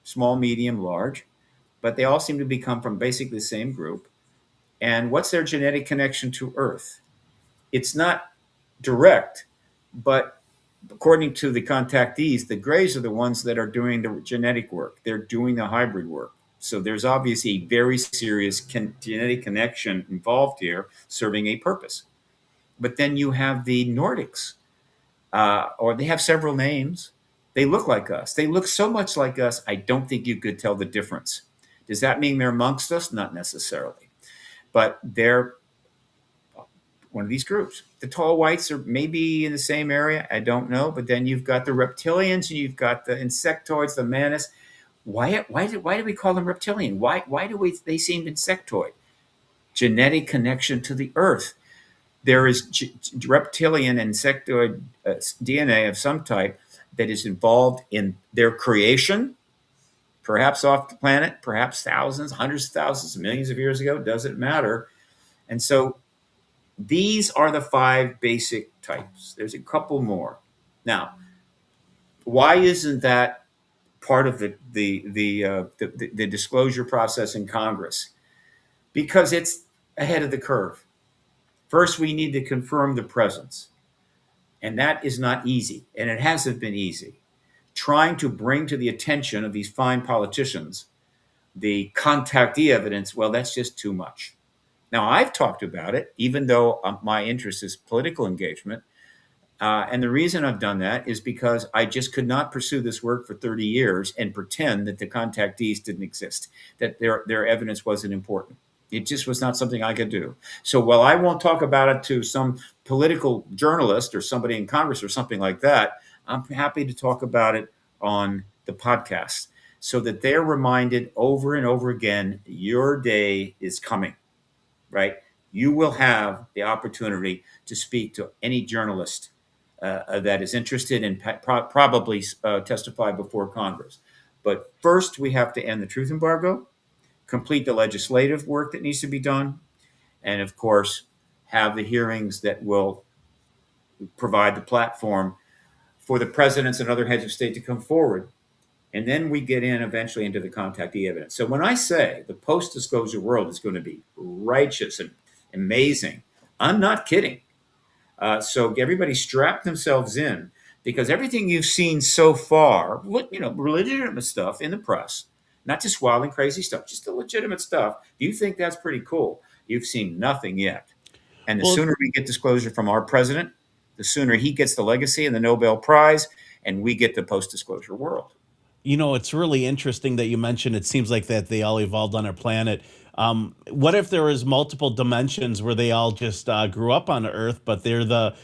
small, medium, large, but they all seem to come from basically the same group. And what's their genetic connection to Earth? It's not direct, but according to the contactees, the Greys are the ones that are doing the genetic work. They're doing the hybrid work. So there's obviously a very serious genetic connection involved here, serving a purpose. But then you have the Nordics, or they have several names. They look like us. They look so much like us, I don't think you could tell the difference. Does that mean they're amongst us? Not necessarily. But they're one of these groups. The tall whites are maybe in the same area. I don't know. But then you've got the reptilians, and you've got the insectoids, the mantis. Why do we call them reptilian? Why do they seem insectoid? Genetic connection to the Earth. There is reptilian and insectoid DNA of some type that is involved in their creation, perhaps off the planet, perhaps thousands, hundreds of thousands, millions of years ago, doesn't matter. And so these are the 5 basic types. There's a couple more. Now, why isn't that part of the disclosure process in Congress? Because it's ahead of the curve. First, we need to confirm the presence. And that is not easy. And it hasn't been easy. Trying to bring to the attention of these fine politicians the contactee evidence, well, that's just too much. Now, I've talked about it, even though my interest is political engagement. And the reason I've done that is because I just could not pursue this work for 30 years and pretend that the contactees didn't exist, that their evidence wasn't important. It just was not something I could do. So while I won't talk about it to some political journalist or somebody in Congress or something like that, I'm happy to talk about it on the podcast so that they're reminded over and over again, your day is coming, right? You will have the opportunity to speak to any journalist that is interested and probably testify before Congress. But first, we have to end the truth embargo, complete the legislative work that needs to be done, and of course, have the hearings that will provide the platform for the presidents and other heads of state to come forward. And then we get eventually into the contactee evidence. So when I say the post-disclosure world is going to be righteous and amazing, I'm not kidding. So everybody strap themselves in, because everything you've seen so far, legitimate stuff in the press, not just wild and crazy stuff, just the legitimate stuff. Do you think that's pretty cool? You've seen nothing yet. And the sooner we get disclosure from our president, the sooner he gets the legacy and the Nobel Prize, and we get the post-disclosure world. It's really interesting that you mentioned it seems like that they all evolved on our planet. What if there was multiple dimensions where they all just grew up on Earth, but they're the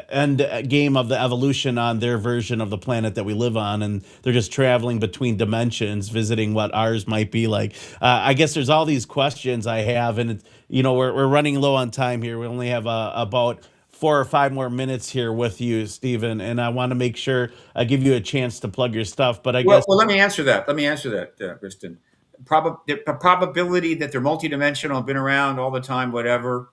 end game of the evolution on their version of the planet that we live on, and they're just traveling between dimensions, visiting what ours might be like. I guess there's all these questions I have, and we're running low on time here. We only have about 4 or 5 more minutes here with you, Stephen, and I want to make sure I give you a chance to plug your stuff. But I guess Well, let me answer that. Kristen. The probability that they're multidimensional, been around all the time, whatever,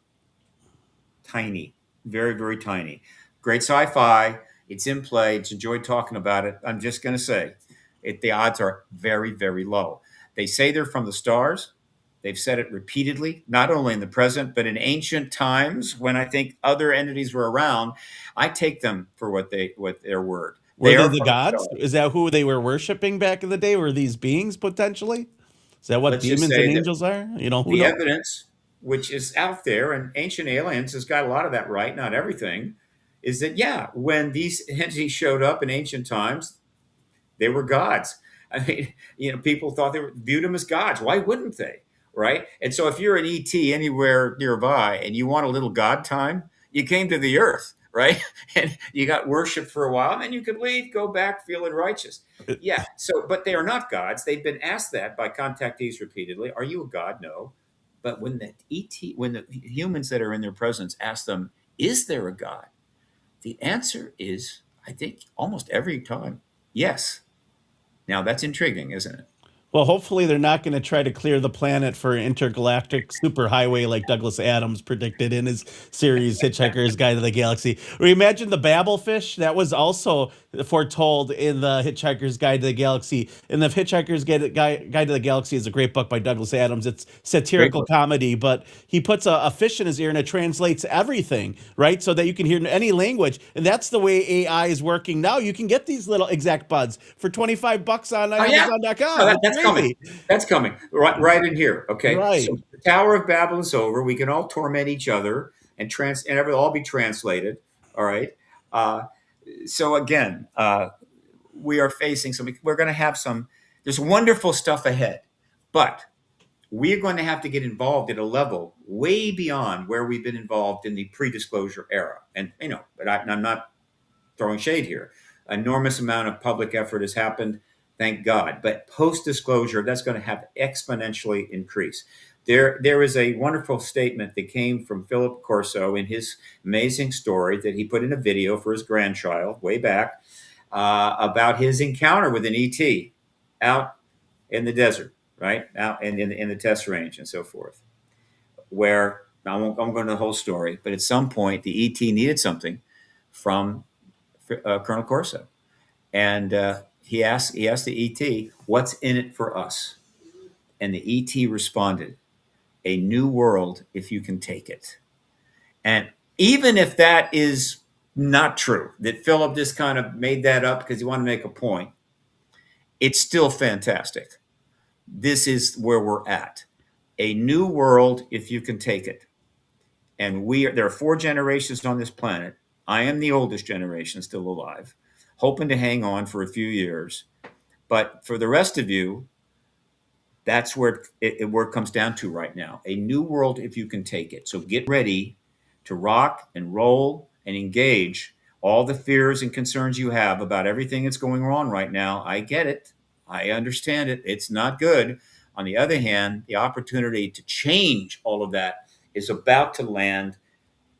tiny, very, very tiny. Great sci-fi. It's in play. It's enjoyed talking about it. I'm just going to say the odds are very, very low. They say they're from the stars. They've said it repeatedly, not only in the present, but in ancient times when I think other entities were around. I take them for what their word. Were they are the from gods? stars. Is that who they were worshiping back in the day? Were these beings potentially? Is that what Let's just demons and say that angels are? Who the knows? evidence, which is out there, and Ancient Aliens has got a lot of that right, not everything, is that, yeah, when these entities showed up in ancient times, they were gods. I mean, people thought viewed them as gods. Why wouldn't they? Right? And so if you're an ET anywhere nearby and you want a little God time, you came to the earth, right? And you got worship for a while, and then you could leave, go back feeling righteous. Yeah. So, but they are not gods. They've been asked that by contactees repeatedly. Are you a god? No. But when the humans that are in their presence ask them, is there a God? The answer is, I think, almost every time, yes. Now that's intriguing, isn't it? Well, hopefully they're not going to try to clear the planet for intergalactic superhighway like Douglas Adams predicted in his series Hitchhiker's Guide to the Galaxy. Or imagine the Babelfish that was also foretold in the Hitchhiker's Guide to the Galaxy. And the Hitchhiker's Guide to the Galaxy is a great book by Douglas Adams. It's satirical comedy, but he puts a fish in his ear and it translates everything, right? So that you can hear any language. And that's the way AI is working now. You can get these little exact buds for $25 on Amazon.com. Oh, that's coming. That's coming right in here. Okay. Right. So the Tower of Babel is over. We can all torment each other and it'll all be translated. All right. So again, we are facing we're going to have there's wonderful stuff ahead, but we're going to have to get involved at a level way beyond where we've been involved in the pre-disclosure era. And, but I'm not throwing shade here. Enormous amount of public effort has happened. Thank God. But post-disclosure, that's going to have exponentially increase. There is a wonderful statement that came from Philip Corso in his amazing story that he put in a video for his grandchild way back about his encounter with an ET out in the desert, right? Out in the test range and so forth, where I won't go into the whole story, but at some point the ET needed something from Colonel Corso. And he asked the ET, what's in it for us? And the ET responded, a new world if you can take it. And even if that is not true, that Philip just kind of made that up because he wanted to make a point, it's still fantastic. This is where we're at. A new world if you can take it. And there are 4 generations on this planet. I am the oldest generation still alive, hoping to hang on for a few years. But for the rest of you, that's where it comes down to right now. A new world if you can take it. So get ready to rock and roll and engage all the fears and concerns you have about everything that's going on right now. I get it. I understand it. It's not good. On the other hand, the opportunity to change all of that is about to land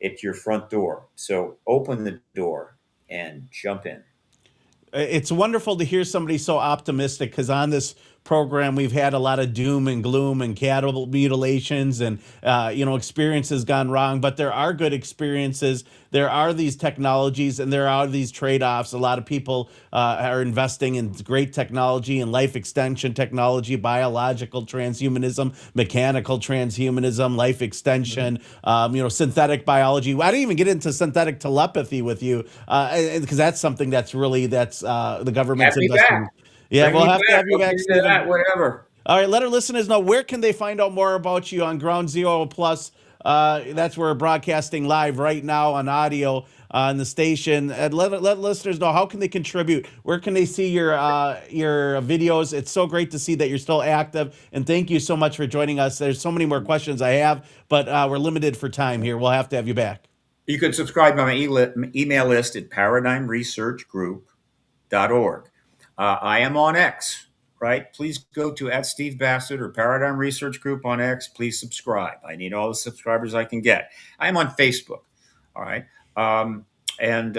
at your front door. So open the door and jump in. It's wonderful to hear somebody so optimistic because on this program we've had a lot of doom and gloom and cattle mutilations and experiences gone wrong, but there are good experiences. There are these technologies and there are these trade-offs. A lot of people are investing in great technology and life extension technology, biological transhumanism, mechanical transhumanism, life extension, synthetic biology. I didn't even get into synthetic telepathy with you because that's something that's the government's investing. Yeah, we'll have to have you back, Stephen. Whatever. All right, let our listeners know, where can they find out more about you on Ground Zero Plus? That's where we're broadcasting live right now on audio. on the station. And let listeners know, how can they contribute? Where can they see your videos? It's so great to see that you're still active. And thank you so much for joining us. There's so many more questions I have, but we're limited for time here. We'll have to have you back. You can subscribe to my email list at paradigmresearchgroup.org. I am on X, right? Please go to @Steve Bassett or Paradigm Research Group on X. Please subscribe. I need all the subscribers I can get. I am on Facebook, all right? And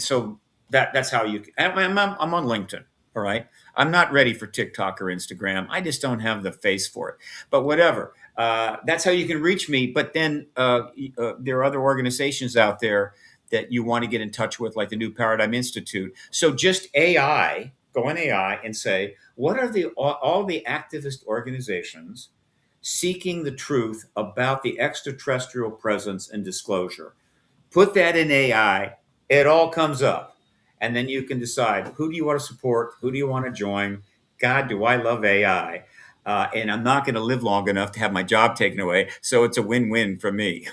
so that's how you. I'm on LinkedIn, all right? I'm not ready for TikTok or Instagram. I just don't have the face for it. But whatever. That's how you can reach me. But then there are other organizations out there that you want to get in touch with, like the New Paradigm Institute. So just AI, go on AI and say, what are all the activist organizations seeking the truth about the extraterrestrial presence and disclosure? Put that in AI, it all comes up. And then you can decide, who do you want to support? Who do you want to join? God, do I love AI? And I'm not going to live long enough to have my job taken away. So it's a win-win for me.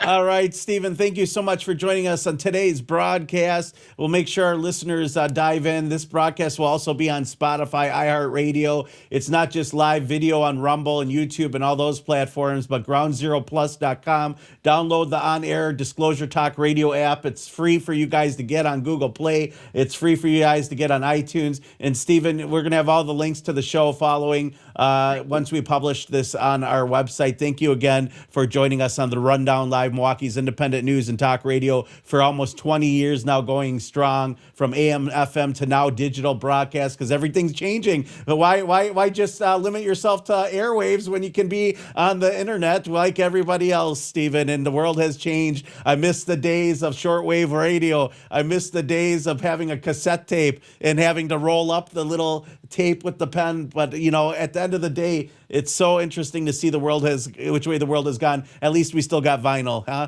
All right, Stephen, thank you so much for joining us on today's broadcast. We'll make sure our listeners dive in. This broadcast will also be on Spotify, iHeartRadio. It's not just live video on Rumble and YouTube and all those platforms, but groundzeroplus.com. Download the on-air Disclosure Talk radio app. It's free for you guys to get on Google Play. It's free for you guys to get on iTunes. And Stephen, we're going to have all the links to the show following once we publish this on our website. Thank you again for joining us on the Rundown Live, Milwaukee's independent news and talk radio for almost 20 years now, going strong from AM, FM to now digital broadcast, because everything's changing. But why just limit yourself to airwaves when you can be on the internet like everybody else, Stephen? And the world has changed. I miss the days of shortwave radio. I miss the days of having a cassette tape and having to roll up the little tape with the pen. But, you know, at the end of the day, it's so interesting to see which way the world has gone. At least we still got vinyl, huh?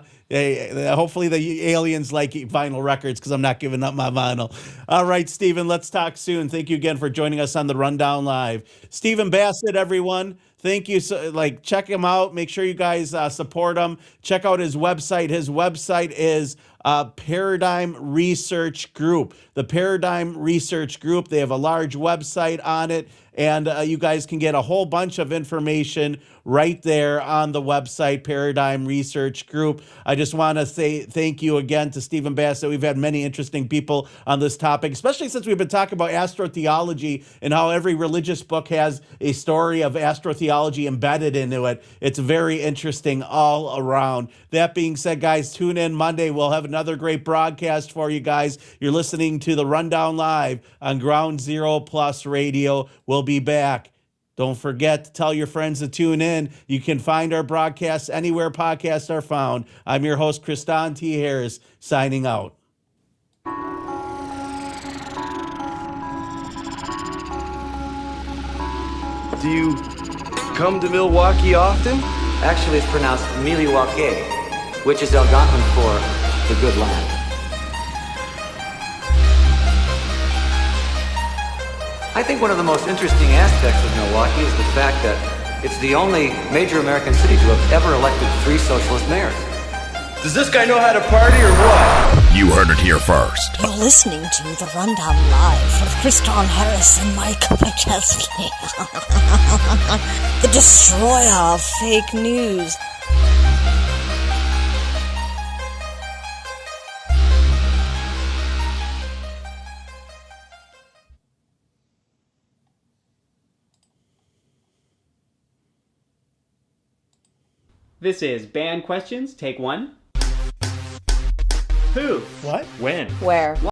Hopefully the aliens like vinyl records, because I'm not giving up my vinyl. All right, Stephen, let's talk soon. Thank you again for joining us on the Rundown Live. Stephen Bassett, everyone. Thank you. So, check him out. Make sure you guys support him. Check out his website. His website is Paradigm Research Group. The Paradigm Research Group. They have a large website on it, and you guys can get a whole bunch of information right there on the website, Paradigm Research Group. I just want to say thank you again to Stephen Bassett. We've had many interesting people on this topic, especially since we've been talking about astrotheology and how every religious book has a story of astrotheology embedded into it. It's very interesting all around. That being said, guys, tune in Monday. We'll have another great broadcast for you guys. You're listening to the Rundown Live on Ground Zero Plus Radio. We'll be back. Don't forget to tell your friends to tune in. You can find our broadcasts anywhere podcasts are found. I'm your host, Kristan T. Harris, signing out. Do you come to Milwaukee often? Actually, it's pronounced Milwaukee, which is Algonquin for the good land. I think one of the most interesting aspects of Milwaukee is the fact that it's the only major American city to have ever elected 3 socialist mayors. Does this guy know how to party or what? You heard it here first. You're listening to the Rundown Live with Kristan Harris and Mike Chesley. The destroyer of fake news. This is Band Questions, take 1. Who? What? When? Where?